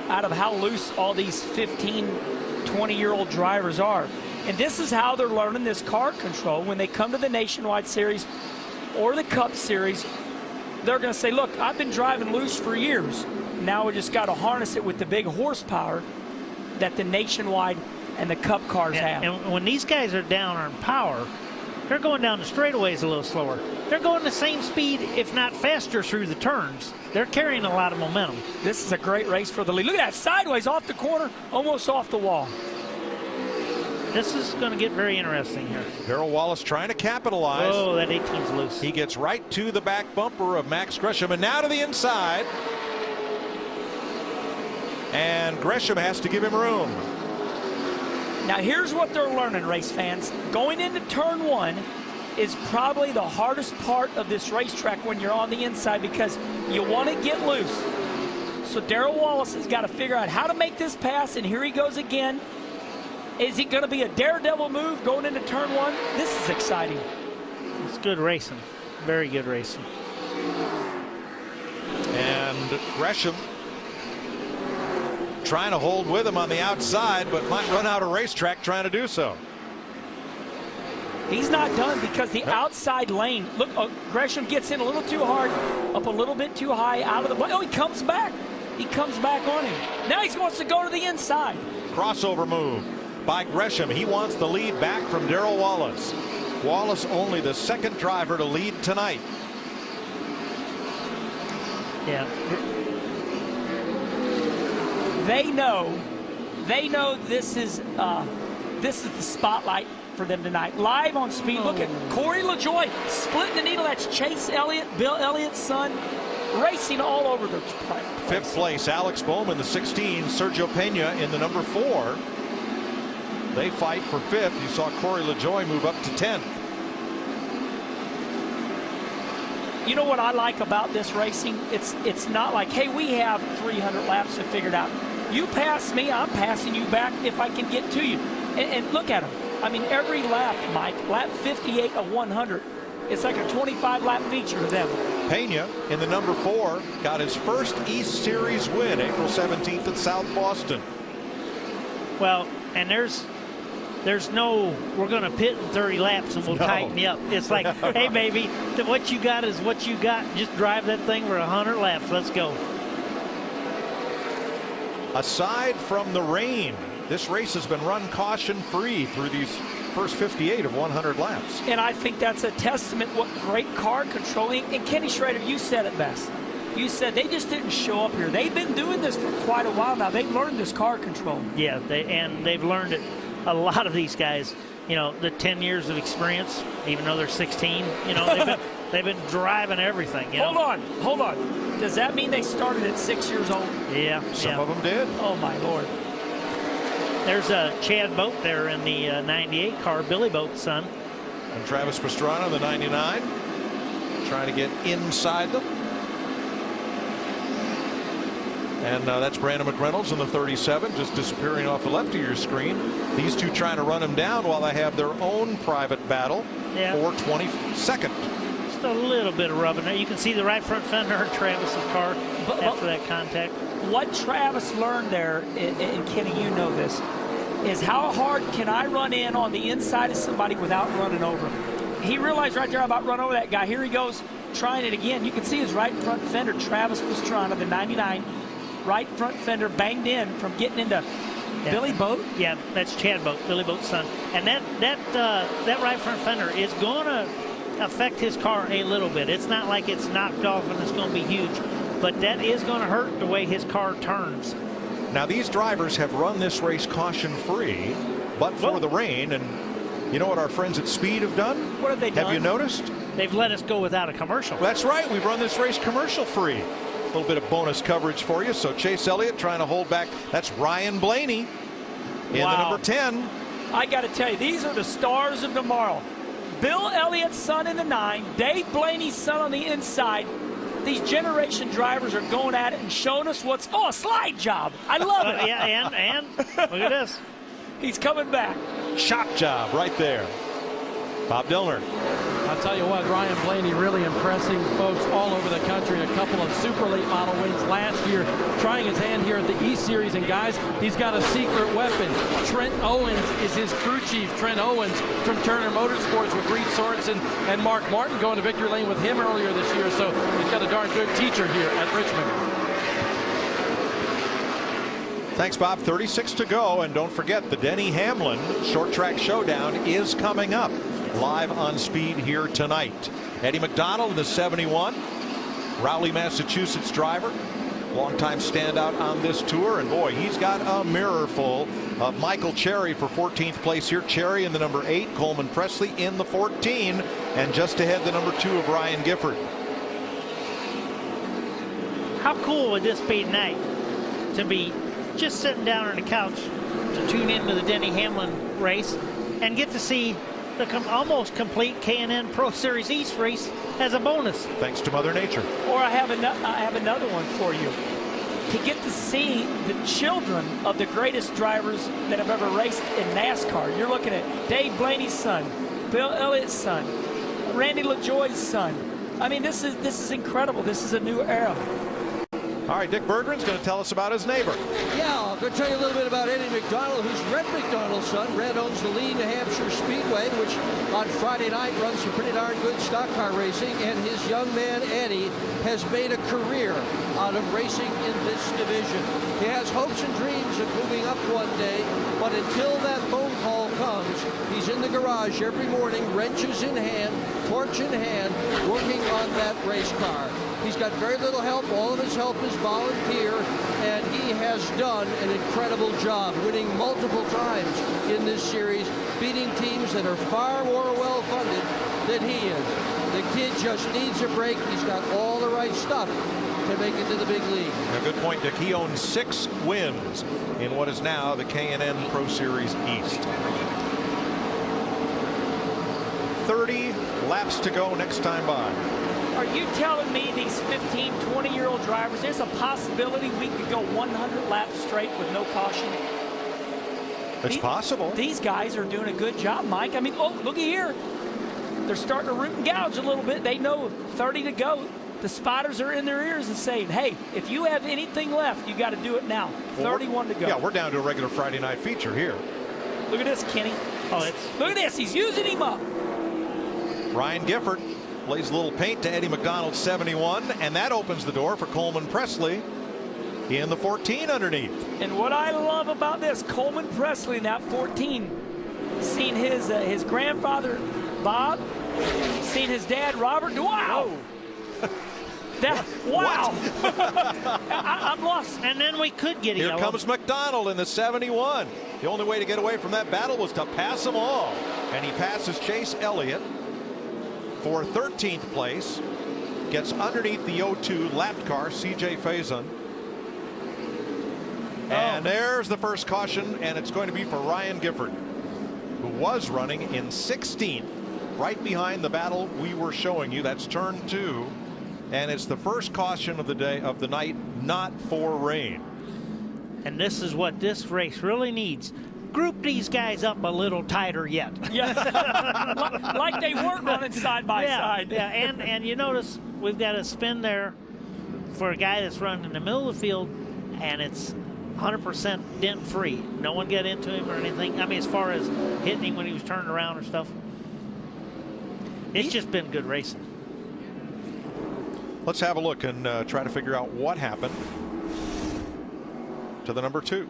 out of how loose all these 15, 20-year-old drivers are. And this is how they're learning this car control. When they come to the Nationwide Series or the Cup Series, they're going to say, look, I've been driving loose for years. Now we just got to harness it with the big horsepower that the Nationwide and the Cup cars have. And when these guys are down on power, they're going down the straightaways a little slower. They're going the same speed, if not faster, through the turns. They're carrying a lot of momentum. This is a great race for the lead. Look at that, sideways off the corner, almost off the wall. This is going to get very interesting here. Darrell Wallace trying to capitalize. Oh, that 18's loose. He gets right to the back bumper of Max Gresham, and now to the inside. And Gresham has to give him room. Now here's what they're learning, race fans. Going into turn one is probably the hardest part of this racetrack when you're on the inside because you want to get loose. So Darrell Wallace has got to figure out how to make this pass, and here he goes again. Is it going to be a daredevil move going into turn one? This is exciting. It's good racing. Very good racing. And Gresham trying to hold with him on the outside, but might run out of racetrack trying to do so. He's not done because the outside lane, look, Gresham gets in a little too hard, up a little bit too high, out of the, oh, he comes back. He comes back on him. Now he wants to go to the inside. Crossover move by Gresham. He wants the lead back from Darrell Wallace. Wallace only the second driver to lead tonight. Yeah. They know this is the spotlight for them tonight. Live on Speed. Look at Corey LaJoie splitting the needle. That's Chase Elliott, Bill Elliott's son, racing all over the place. Fifth place, Alex Bowman, the 16. Sergio Pena in the number 4. They fight for fifth. You saw Corey LaJoie move up to 10th. You know what I like about this racing? It's not like, hey, we have 300 laps to figure it out. You pass me, I'm passing you back if I can get to you. And look at them. I mean, every lap, Mike, lap 58 of 100, it's like a 25-lap feature to them. Pena in the number 4 got his first East Series win April 17th at South Boston. Well, and there's no, we're going to pit in 30 laps and we'll tighten you up. It's like, hey, baby, what you got is what you got. Just drive that thing for 100 laps. Let's go. Aside from the rain, this race has been run caution-free through these first 58 of 100 laps. And I think that's a testament what great car controlling. And Kenny Schrader, you said it best. You said they just didn't show up here. They've been doing this for quite a while now. They've learned this car control. Yeah, they've learned it. A lot of these guys, you know, the 10 years of experience, even though they're 16, you know, they've been driving everything. You know? Hold on. Does that mean they started at 6 years old? Yeah. Some of them did. Oh, my Lord. There's a Chad Boat there in the 98 car, Billy Boat's son. And Travis Pastrana, the 99, trying to get inside them. And that's Brandon McReynolds in the 37, just disappearing off the left of your screen. These two trying to run him down while they have their own private battle for 22nd. Just a little bit of rubbing there. You can see the right front fender of Travis's car after that contact. What Travis learned there, and Kenny, you know this, is how hard can I run in on the inside of somebody without running over him? He realized right there about run over that guy. Here he goes trying it again. You can see his right front fender, Travis Pastrana, the 99. Right front fender banged in from getting into Yeah. Billy Boat? Yeah, that's Chad Boat, Billy Boat's son. And that right front fender is going to affect his car a little bit. It's not like it's knocked off and it's going to be huge, but that is going to hurt the way his car turns. Now, these drivers have run this race caution-free, but for the rain. And you know what our friends at Speed have done? What have they done? Have you noticed? They've let us go without a commercial. That's right. We've run this race commercial-free. A little bit of bonus coverage for you. So Chase Elliott trying to hold back. That's Ryan Blaney in the number 10. I got to tell you, these are the stars of tomorrow. Bill Elliott's son in the 9, Dave Blaney's son on the inside. These generation drivers are going at it and showing us what's a slide job. I love it. Yeah, and look at this. He's coming back. Shock job right there. Bob Dillner. I'll tell you what, Ryan Blaney really impressing folks all over the country. A couple of super late model wins last year, trying his hand here at the E-Series. And guys, he's got a secret weapon. Trent Owens is his crew chief. Trent Owens from Turner Motorsports with Reed Sorensen and Mark Martin going to victory lane with him earlier this year. So he's got a darn good teacher here at Richmond. Thanks, Bob. 36 to go. And don't forget, the Denny Hamlin Short Track Showdown is coming up live on Speed here tonight. Eddie McDonald in the 71, Rowley, Massachusetts driver, longtime standout on this tour. And boy, he's got a mirror full of Michael Cherry for 14th place here. Cherry in the number 8, Coleman Presley in the 14, and just ahead the number 2 of Ryan Gifford. How cool would this be tonight to be just sitting down on the couch to tune into the Denny Hamlin race and get to see the almost complete K&N Pro Series East race as a bonus. Thanks to Mother Nature. Or I have another one for you. To get to see the children of the greatest drivers that have ever raced in NASCAR. You're looking at Dave Blaney's son, Bill Elliott's son, Randy LaJoie's son. I mean, this is incredible. This is a new era. All right, Dick Berggren's going to tell us about his neighbor. Yeah, I'm going to tell you a little bit about Eddie McDonald, who's Red McDonald's son. Red owns the Lee, New Hampshire Speedway, which on Friday night runs some pretty darn good stock car racing. And his young man, Eddie, has made a career out of racing in this division. He has hopes and dreams of moving up one day, but until that phone call comes, he's in the garage every morning, wrenches in hand, torch in hand, working on that race car. He's got very little help. All of his help is volunteer, and he has done an incredible job, winning multiple times in this series, beating teams that are far more well-funded than he is. The kid just needs a break. He's got all the right stuff to make it to the big league. A good point, Dick. He owns 6 wins in what is now the K&N Pro Series East. 30 laps to go next time by. Are you telling me these 15, 20-year-old drivers, there's a possibility we could go 100 laps straight with no caution? It's possible. These guys are doing a good job, Mike. I mean, oh, looky here. They're starting to root and gouge a little bit. They know 30 to go. The spotters are in their ears and saying, hey, if you have anything left, you got to do it now. 31 to go. Yeah, we're down to a regular Friday night feature here. Look at this, Kenny. Look at this. He's using him up. Ryan Gifford lays a little paint to Eddie McDonald's 71, and that opens the door for Coleman Presley in the 14 underneath. And what I love about this, Coleman Presley in that 14, seeing his grandfather Bob, seeing his dad Robert. Wow. Wow. I'm lost. And then we could get Here comes McDonald in the 71. The only way to get away from that battle was to pass them all. And he passes Chase Elliott for 13th place. Gets underneath the 02 lapped car, CJ Faison. And there's the first caution, and it's going to be for Ryan Gifford, who was running in 16th, right behind the battle we were showing you. That's turn 2. And it's the first caution of the day, of the night, not for rain. And this is what this race really needs. Group these guys up a little tighter yet. Yeah, like they weren't running side by side. Yeah, and you notice we've got a spin there for a guy that's running in the middle of the field, and it's 100% dent free. No one got into him or anything. I mean, as far as hitting him when he was turning around or stuff. It's just been good racing. Let's have a look and try to figure out what happened to the number 2.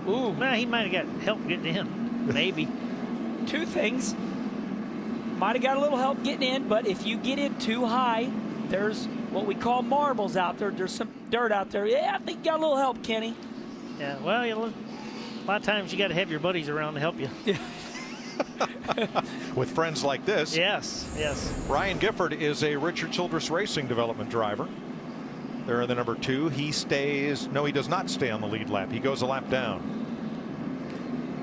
Ooh. Well, he might have got help getting in, maybe. Two things. Might have got a little help getting in, but if you get in too high, there's what we call marbles out there. There's some dirt out there. Yeah, I think you got a little help, Kenny. Yeah, well, a lot of times you got to have your buddies around to help you. Yeah. With friends like this. Yes, yes. Ryan Gifford is a Richard Childress Racing development driver. They're in the number 2. He stays. No, he does not stay on the lead lap. He goes a lap down.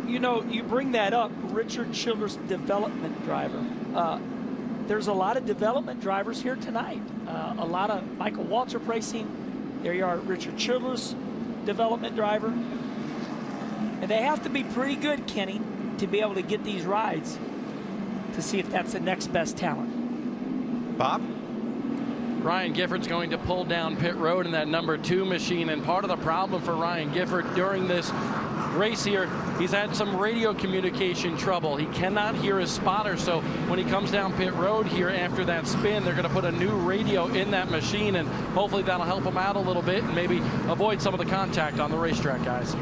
You know, you bring that up, Richard Childress development driver. There's a lot of development drivers here tonight. A lot of Michael Waltrip Racing. There you are, Richard Childress development driver. And they have to be pretty good, Kenny, to be able to get these rides to see if that's the next best talent. Bob? Ryan Gifford's going to pull down pit road in that number 2 machine, and part of the problem for Ryan Gifford during this race here, he's had some radio communication trouble. He cannot hear his spotter, so when he comes down pit road here after that spin, they're going to put a new radio in that machine, and hopefully that'll help him out a little bit and maybe avoid some of the contact on the racetrack, guys.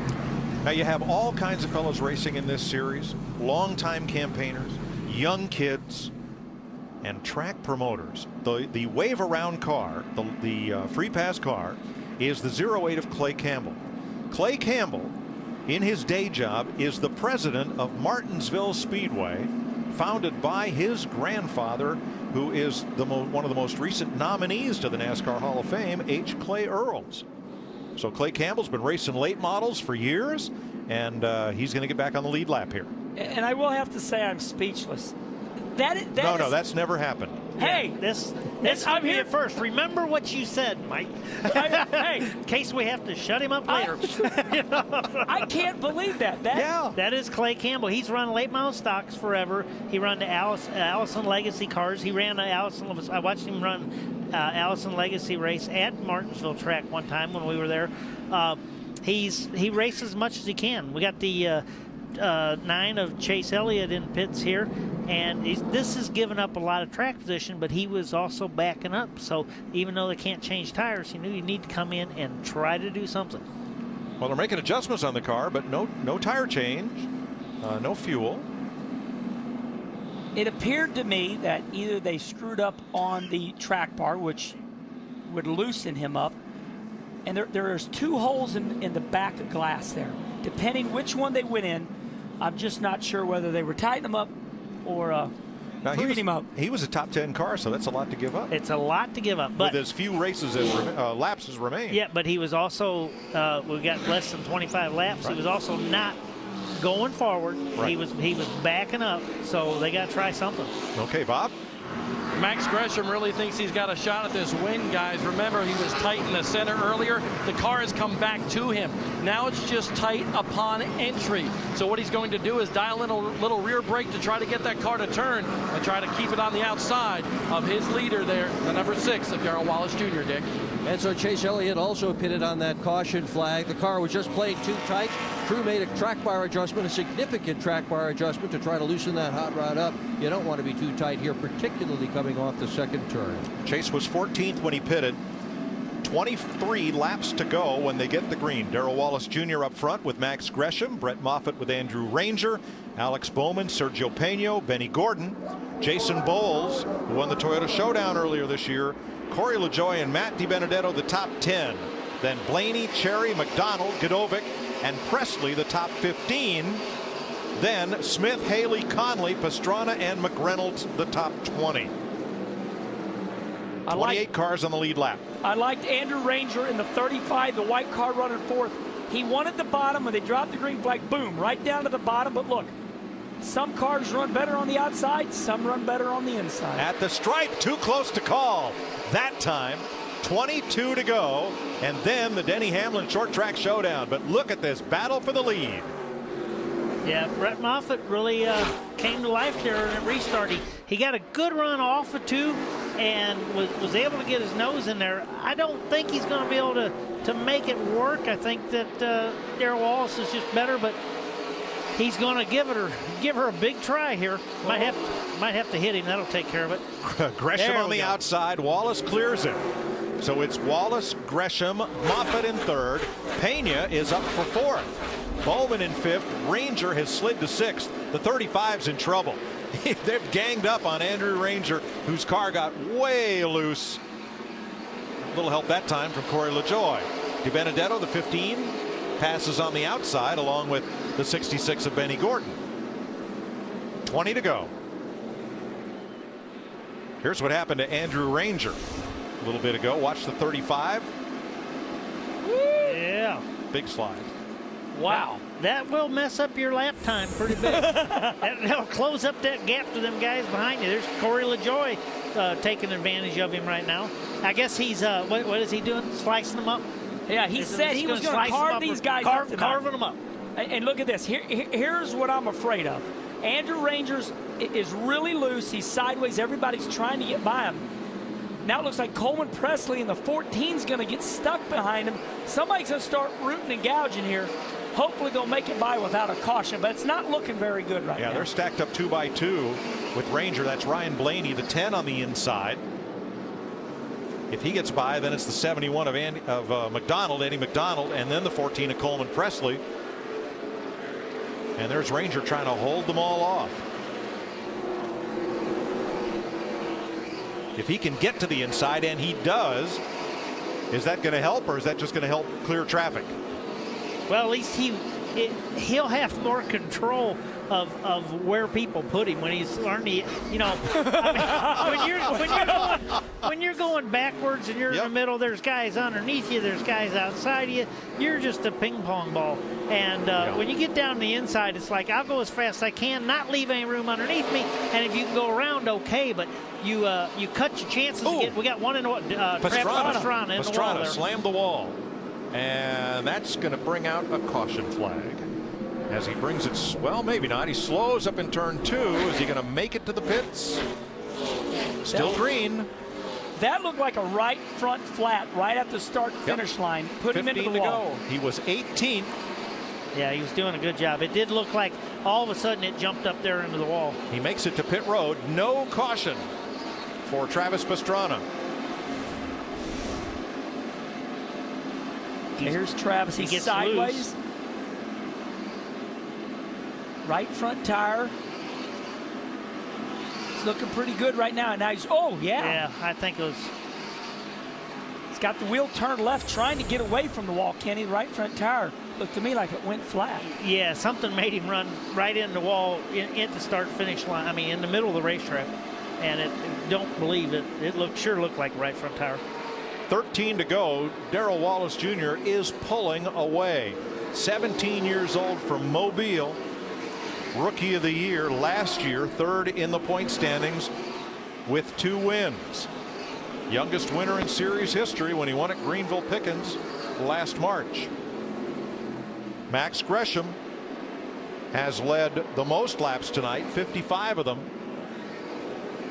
Now you have all kinds of fellows racing in this series, longtime campaigners, young kids, and track promoters. The wave around car, the free pass car, is the 08 of Clay Campbell. Clay Campbell, in his day job, is the president of Martinsville Speedway, founded by his grandfather, who is one of the most recent nominees to the NASCAR Hall of Fame, H. Clay Earls. So Clay Campbell's been racing late models for years, and he's going to get back on the lead lap here. And I will have to say I'm speechless. No, that's never happened. Hey, this I'm here first. Remember what you said, Mike. Hey, in case we have to shut him up later. I can't believe that. That is Clay Campbell. He's run late model stocks forever. He run the Allison Legacy cars. He ran the Allison. I watched him run Allison Legacy race at Martinsville track one time when we were there. He races as much as he can. We got the 9 of Chase Elliott in pits here, and this has given up a lot of track position, but he was also backing up. So even though they can't change tires, he knew you need to come in and try to do something. Well, they're making adjustments on the car, but no tire change, no fuel. It appeared to me that either they screwed up on the track bar, which would loosen him up, and there's 2 holes in the back of glass there. Depending which one they went in, I'm just not sure whether they were tightening him up or freeing him up. He was a top 10 car, so that's a lot to give up. It's a lot to give up. But with as few races as laps as remain. Yeah, but he was also, we got less than 25 laps. Right. He was also not going forward. Right. He was backing up, so they got to try something. Okay, Bob? Max Gresham really thinks he's got a shot at this win, guys. Remember, he was tight in the center earlier. The car has come back to him. Now it's just tight upon entry. So what he's going to do is dial in a little rear brake to try to get that car to turn and try to keep it on the outside of his leader there, the number 6 of Darrell Wallace Jr., Dick. And so Chase Elliott also pitted on that caution flag. The car was just playing too tight. Crew made a track bar adjustment, a significant track bar adjustment to try to loosen that hot rod up. You don't want to be too tight here, particularly coming off the second turn. Chase was 14th when he pitted. 23 laps to go when they get the green. Darrell Wallace Jr. up front with Max Gresham, Brett Moffitt with Andrew Ranger, Alex Bowman, Sergio Pena, Benny Gordon, Jason Bowles, who won the Toyota Showdown earlier this year, Corey LaJoie and Matt DiBenedetto, the top 10. Then Blaney, Cherry, McDonald, Godovic, and Presley, the top 15. Then Smith, Haley, Conley, Pastrana, and McReynolds, the top 20. 28 cars on the lead lap. I liked Andrew Ranger in the 35, the white car running 4th. He wanted the bottom. When they dropped the green flag, boom, right down to the bottom. But look, some cars run better on the outside, some run better on the inside. At the stripe, too close to call. That time, 22 to go, and then the Denny Hamlin short track showdown. But look at this battle for the lead. Yeah, Brett Moffitt really came to life there in the restart. He got a good run off of 2 and was able to get his nose in there. I don't think he's going to be able to make it work. I think that Darrell Wallace is just better, but he's going to give her a big try here. Might have to hit him. That'll take care of it. Gresham on the outside. Wallace clears it. So it's Wallace, Gresham, Moffitt in third. Pena is up for fourth. Bowman in fifth. Ranger has slid to sixth. The 35's in trouble. They've ganged up on Andrew Ranger, whose car got way loose. A little help that time from Corey LaJoie. DiBenedetto, the 15, passes on the outside along with the 66 of Benny Gordon. 20 to go. Here's what happened to Andrew Ranger a little bit ago. Watch the 35. Yeah. Big slide. Wow. That will mess up your lap time pretty big. That'll close up that gap to them guys behind you. There's Corey LaJoie taking advantage of him right now. I guess he's, what is he doing? Slicing them up? Yeah, he said he was going to carve these guys up tonight. Carving them up. And look at this. Here's what I'm afraid of. Andrew Rangers is really loose. He's sideways. Everybody's trying to get by him. Now it looks like Coleman Presley in the 14 is going to get stuck behind him. Somebody's going to start rooting and gouging here. Hopefully they'll make it by without a caution, but it's not looking very good right now. Yeah, they're stacked up 2 by 2 with Ranger. That's Ryan Blaney, the 10 on the inside. If he gets by, then it's the 71 of McDonald, Eddie McDonald, and then the 14 of Coleman Presley. And there's Ranger trying to hold them all off. If he can get to the inside, and he does, is that going to help, or is that just going to help clear traffic? Well, at least he'll have more control of where people put him when he's learning. You know, I mean, when you're going backwards and you're in the middle, there's guys underneath you, there's guys outside you. You're just a ping pong ball. And when you get down the inside, it's like, I'll go as fast as I can, not leave any room underneath me. And if you can go around, okay, but you cut your chances. We got one in Pastrana in the wall there. Slammed the wall. And that's going to bring out a caution flag as he brings it. Well, maybe not. He slows up in turn 2. Is he going to make it to the pits? Still green. That looked like a right front flat right at the start finish line. Put him into the wall. He was 18th. Yeah, he was doing a good job. It did look like all of a sudden it jumped up there into the wall. He makes it to pit road. No caution for Travis Pastrana. Here's Travis. He gets sideways. Loose. Right front tire. It's looking pretty good right now. And now he's, Yeah, I think it was. He's got the wheel turned left, trying to get away from the wall, Kenny. Right front tire looked to me like it went flat. Yeah, something made him run right in the wall at the start-finish line. I mean, in the middle of the racetrack. And don't believe it. It sure looked like right front tire. 13 to go. Darrell Wallace Jr. is pulling away. 17 years old from Mobile. Rookie of the year last year, third in the point standings with 2 wins. Youngest winner in series history when he won at Greenville Pickens last March. Max Gresham has led the most laps tonight, 55 of them,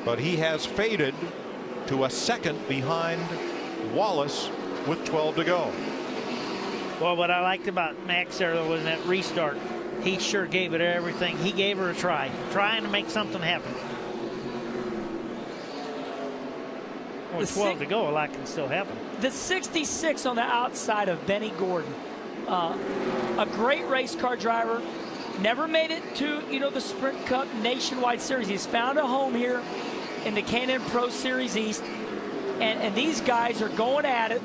but he has faded to a second behind Wallace with 12 to go. Well, what I liked about Max there was that restart. He sure gave it everything. He gave her a try, trying to make something happen. With 12 to go, a lot can still happen. The 66 on the outside of Benny Gordon. A great race car driver. Never made it to, the Sprint Cup Nationwide Series. He's found a home here in the K&N Pro Series East. And these guys are going at it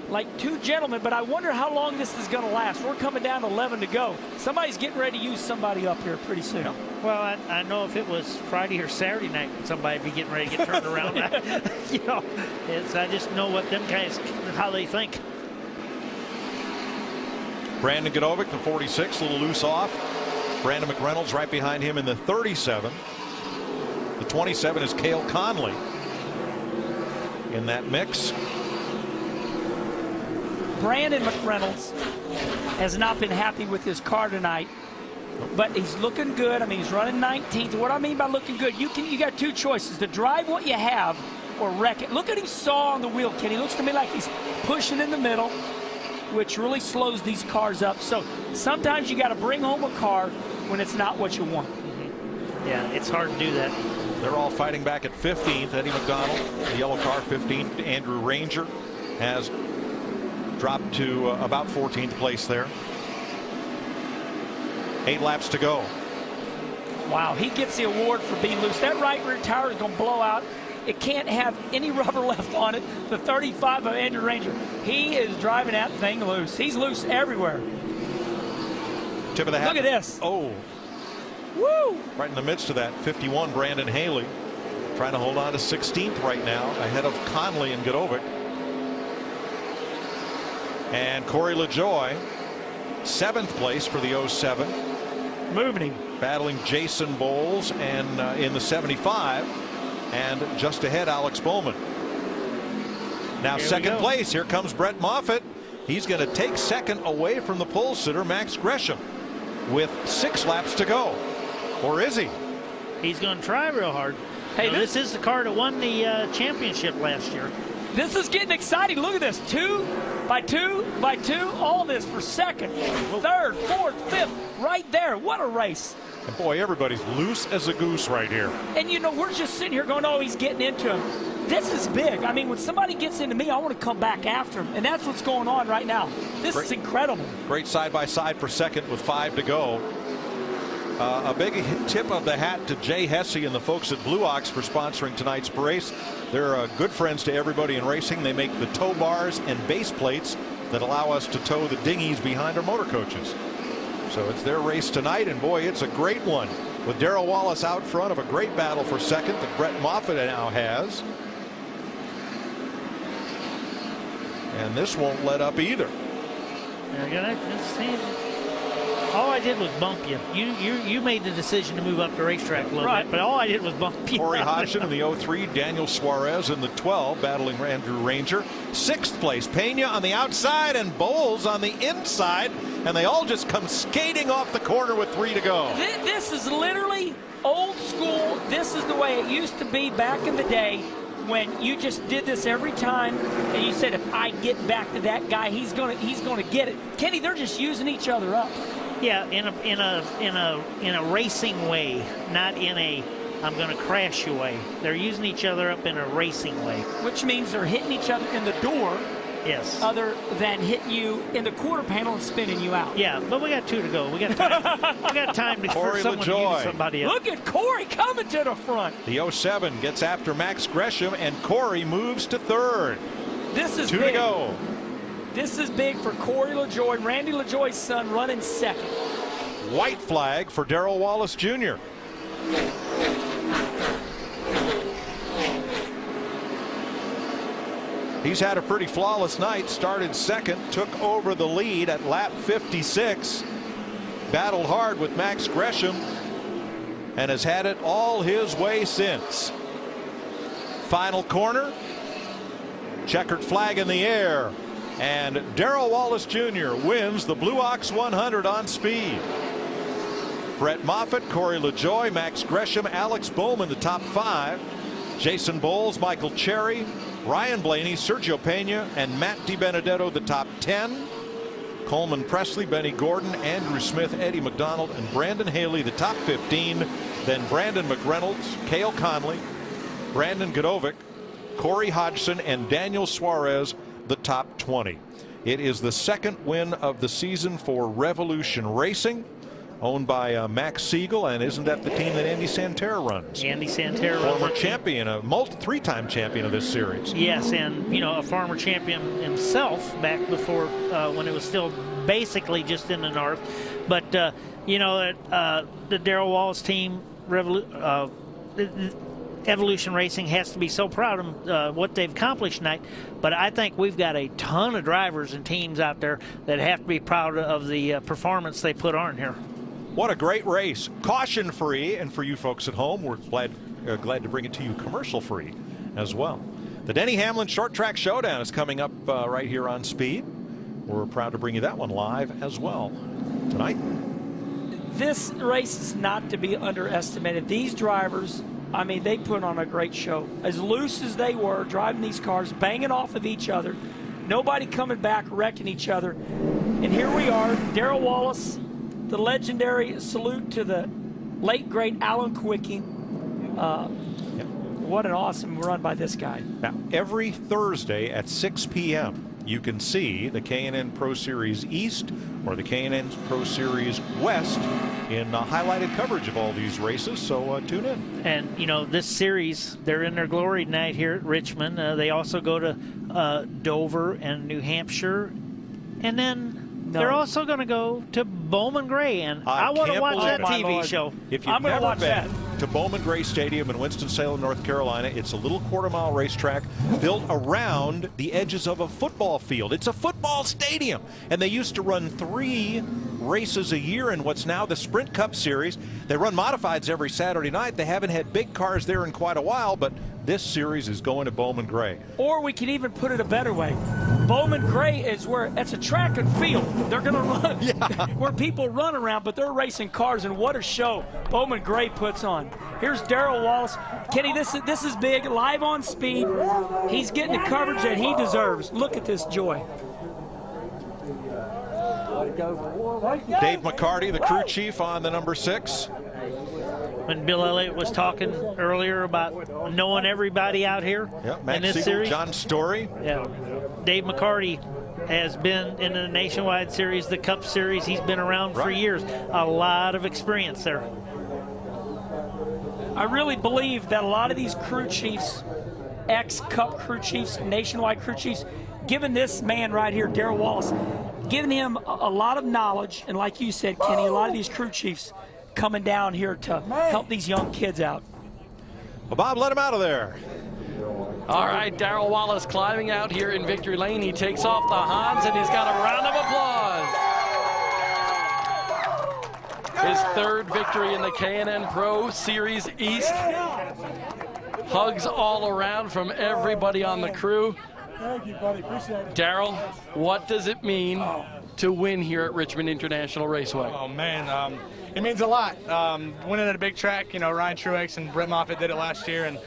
like 2 gentlemen, but I wonder how long this is going to last. We're coming down to 11 to go. Somebody's getting ready to use somebody up here pretty soon. Well, I know if it was Friday or Saturday night, somebody'd be getting ready to get turned around. I just know what them guys, how they think. Brandon Godovic, the 46, a little loose off. Brandon McReynolds right behind him in the 37. The 27 is Cale Conley in that mix. Brandon McReynolds has not been happy with his car tonight, but he's looking good. I mean, he's running 19th. What I mean by looking good, you got 2 choices: to drive what you have or wreck it. Look at him saw on the wheel, Kenny. Looks to me like he's pushing in the middle, which really slows these cars up. So sometimes you got to bring home a car when it's not what you want. Yeah, it's hard to do that. They're all fighting back at 15th. Eddie McDonald, the yellow car, 15th. Andrew Ranger, has dropped to about 14th place there. 8 laps to go. Wow, he gets the award for being loose. That right rear tire is going to blow out. It can't have any rubber left on it. The 35 of Andrew Ranger. He is driving that thing loose. He's loose everywhere. Tip of the hat. Look at this. Oh. Woo! Right in the midst of that, 51, Brandon Haley. Trying to hold on to 16th right now, ahead of Conley and Godovic. And Corey LaJoy, 7th place for the 07. Moving him. Battling Jason Bowles and in the 75. And just ahead, Alex Bowman. Now second place, here comes Brett Moffitt. He's going to take second away from the pole sitter, Max Gresham, with 6 laps to go. Or is he? He's going to try real hard. Hey, this is the car that won the championship last year. This is getting exciting. Look at this. 2 by 2 by 2. All this for second, third, fourth, fifth. Right there. What a race. And boy, everybody's loose as a goose right here. And you know, we're just sitting here going, oh, he's getting into him. This is big. I mean, when somebody gets into me, I want to come back after him. And that's what's going on right now. This is incredible. Great side-by-side for second with 5 to go. A big tip of the hat to Jay Hesse and the folks at Blue Ox for sponsoring tonight's race. They're good friends to everybody in racing. They make the tow bars and base plates that allow us to tow the dinghies behind our motor coaches. So it's their race tonight, and boy, it's a great one. With Darrell Wallace out front of a great battle for second that Brett Moffitt now has. And this won't let up either. All I did was bump you. You made the decision to move up the racetrack a little bit, but all I did was bump you. Corey Hodgson in the 03, Daniel Suarez in the 12, battling Andrew Ranger. 6th place, Pena on the outside and Bowles on the inside, and they all just come skating off the corner with 3 to go. This is literally old school. This is the way it used to be back in the day, when you just did this every time, and you said, if I get back to that guy, he's gonna get it. Kenny, they're just using each other up. Yeah, in a racing way, not in a I'm going to crash you way. They're using each other up in a racing way. Which means they're hitting each other in the door. Yes. Other than hitting you in the quarter panel and spinning you out. Yeah, but we got 2 to go. We got time. We got time to for someone to use somebody else. Look at Corey coming to the front. The 07 gets after Max Gresham, and Corey moves to 3rd. This is 2 big. to go. This is big for Corey LaJoy, Randy LaJoy's son, running second. White flag for Darrell Wallace Jr. He's had a pretty flawless night. Started second, took over the lead at lap 56. Battled hard with Max Gresham and has had it all his way since. Final corner. Checkered flag in the air. And Darrell Wallace Jr. wins the Blue Ox 100 on speed. Brett Moffitt, Corey LaJoy, Max Gresham, Alex Bowman, the top 5. Jason Bowles, Michael Cherry, Ryan Blaney, Sergio Pena, and Matt DiBenedetto, the top 10. Coleman Presley, Benny Gordon, Andrew Smith, Eddie McDonald, and Brandon Haley, the top 15. Then Brandon McReynolds, Cale Conley, Brandon Godovic, Corey Hodgson, and Daniel Suarez, the top 20. It is the 2nd win of the season for Revolution Racing, owned by Max Siegel, and isn't that the team that Andy Santerre runs? Andy Santerre runs. Former champion, a 3-time champion of this series. Yes, and you know, a former champion himself back before when it was still basically just in the north. But you know, the Darrell Wallace team, Evolution Racing has to be so proud of what they've accomplished tonight. But I think we've got a ton of drivers and teams out there that have to be proud of the performance they put on here. What a great race. Caution free, and for you folks at home, we're glad to bring it to you commercial free as well. The Denny Hamlin Short Track Showdown is coming up right here on Speed. We're proud to bring you that one live as well tonight. This race is not to be underestimated. These drivers, I mean, they put on a great show. As loose as they were, driving these cars, banging off of each other, nobody coming back, wrecking each other. And here we are, Darrell Wallace, the legendary salute to the late, great Alan Quickie. what an awesome run by this guy. Now, every Thursday at 6 p.m., you can see the K&N Pro Series East or the K&N Pro Series West in highlighted coverage of all these races, so tune in. And, you know, this series, they're in their glory night here at Richmond. They also go to Dover and New Hampshire. And then they're also going to go to Bowman Gray. And I want to watch that TV show. If you've never been to Bowman Gray Stadium in Winston-Salem, North Carolina, it's a little quarter-mile racetrack built around the edges of a football field. It's a football stadium. And they used to run 3 races a year in what's now the Sprint Cup Series. They run modifieds every Saturday night. They haven't had big cars there in quite a while, but this series is going to Bowman Gray. Or we can even put it a better way. Bowman Gray is where it's a track and field. They're going to run where people run around, but they're racing cars, and what a show Bowman Gray puts on. Here's Darrell Wallace. Kenny, this is big, live on speed. He's getting the coverage that he deserves. Look at this joy. Dave McCarty, the crew chief on the number 6. When Bill Elliott was talking earlier about knowing everybody out here in this series. John Story. Yeah. Dave McCarty has been in the Nationwide Series, the Cup Series. He's been around for years. A lot of experience there. I really believe that a lot of these crew chiefs, ex-Cup crew chiefs, Nationwide crew chiefs, given this man right here, Darrell Wallace, giving him a lot of knowledge, and like you said, Kenny, a lot of these crew chiefs coming down here to help these young kids out. Well, Bob, let him out of there. All right, Darrell Wallace climbing out here in victory lane. He takes off the Hans, and he's got a round of applause. His 3rd victory in the K&N Pro Series East. Hugs all around from everybody on the crew. Thank you, buddy. Appreciate it. Darrell, what does it mean to win here at Richmond International Raceway? Oh, man. It means a lot. Winning at a big track, you know, Ryan Truex and Brett Moffitt did it last year, and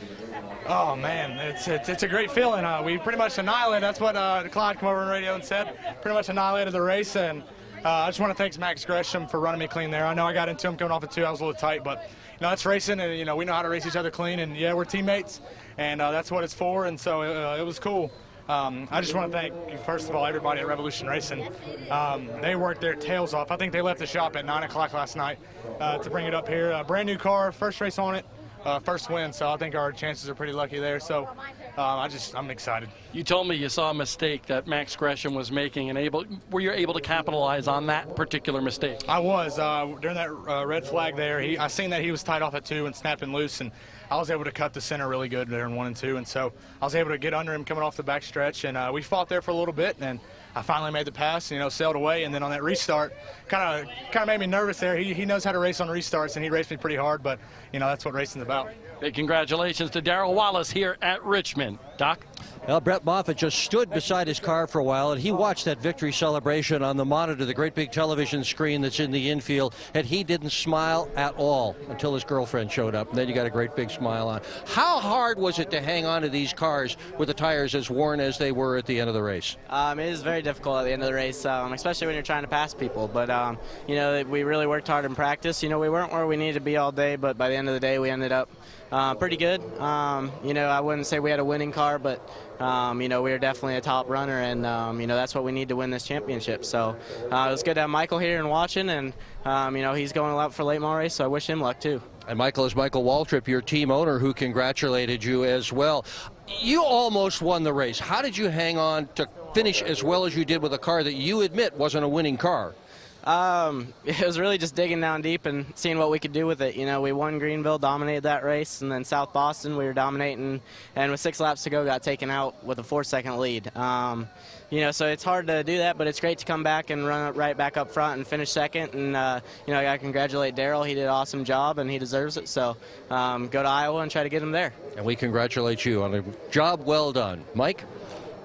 oh man, it's a great feeling. We pretty much annihilated. That's what Clyde came over on the radio and said. Pretty much annihilated the race, and I just want to thank Max Gresham for running me clean there. I know I got into him coming off of 2. I was a little tight, but you know, that's racing, and you know, we know how to race each other clean, and yeah, we're teammates, and that's what it's for. And so it was cool. I just want to thank, first of all, everybody at Revolution Racing. They worked their tails off. I think they left the shop at 9 o'clock last night to bring it up here. Brand new car, first race on it, first win, so I think our chances are pretty lucky there. So I'm excited. You told me you saw a mistake that Max Gresham was making, and were you able to capitalize on that particular mistake? I was. During that red flag there, I seen that he was tied off at 2 and snapping loose, and I was able to cut the center really good there in 1 and 2, and so I was able to get under him coming off the back stretch, and we fought there for a little bit, and I finally made the pass, you know, sailed away, and then on that restart, kind of made me nervous there. He knows how to race on restarts, and he raced me pretty hard, but you know, that's what racing's about. Big congratulations to Darrell Wallace here at Richmond. Doc? Well, Brett Moffitt just stood beside his car for a while, and he watched that victory celebration on the monitor, the great big television screen that's in the infield, and he didn't smile at all until his girlfriend showed up, and then you got a great big smile on. How hard was it to hang on to these cars with the tires as worn as they were at the end of the race? It is very difficult at the end of the race, especially when you're trying to pass people. But, you know, we really worked hard in practice. You know, we weren't where we needed to be all day, but by the end of the day, we ended up pretty good. You know, I wouldn't say we had a winning car, but, you know, we were definitely a top runner, and, you know, that's what we need to win this championship. So it was good to have Michael here and watching, and, you know, he's going out for late model race, so I wish him luck too. And Michael is Michael Waltrip, your team owner, who congratulated you as well. You almost won the race. How did you hang on to finish as well as you did with a car that you admit wasn't a winning car? It was really just digging down deep and seeing what we could do with it. You know, we won Greenville, dominated that race, and then South Boston we were dominating, and with 6 laps to go got taken out with a 4-second lead. You know, so it's hard to do that, but it's great to come back and run it right back up front and finish second. And, you know, I got to congratulate Darrell. He did an awesome job, and he deserves it. So go to Iowa and try to get him there. And we congratulate you on a job well done. Mike?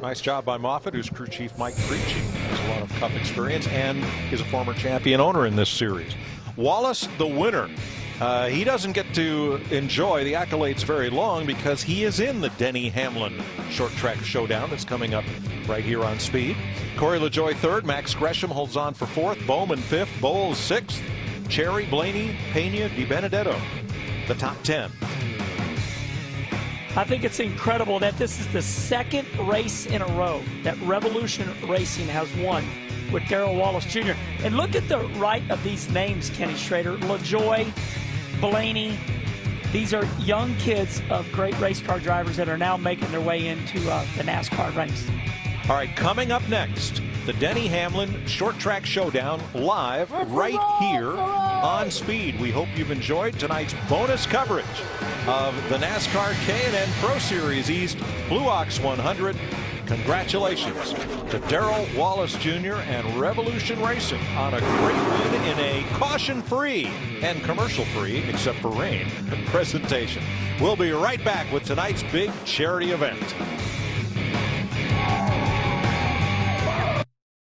Nice job by Moffitt, who's crew chief Mike Creechy. Has a lot of Cup experience and is a former champion owner in this series. Wallace, the winner. He doesn't get to enjoy the accolades very long because he is in the Denny Hamlin short track showdown that's coming up right here on Speed. Corey LaJoie third, Max Gresham holds on for fourth, Bowman fifth, Bowles sixth, Cherry, Blaney, Pena, DiBenedetto, the top 10. I think it's incredible that this is the second race in a row that Revolution Racing has won with Darrell Wallace Jr. And look at the right of these names, Kenny Schrader. LaJoy, Blaney. These are young kids of great race car drivers that are now making their way into the NASCAR ranks. All right, coming up next, the Denny Hamlin Short Track Showdown live right here on Speed. We hope you've enjoyed tonight's bonus coverage of the NASCAR K&N Pro Series East Blue Ox 100. Congratulations to Darrell Wallace Jr. and Revolution Racing on a great win in a caution-free and commercial-free, except for rain, presentation. We'll be right back with tonight's big charity event.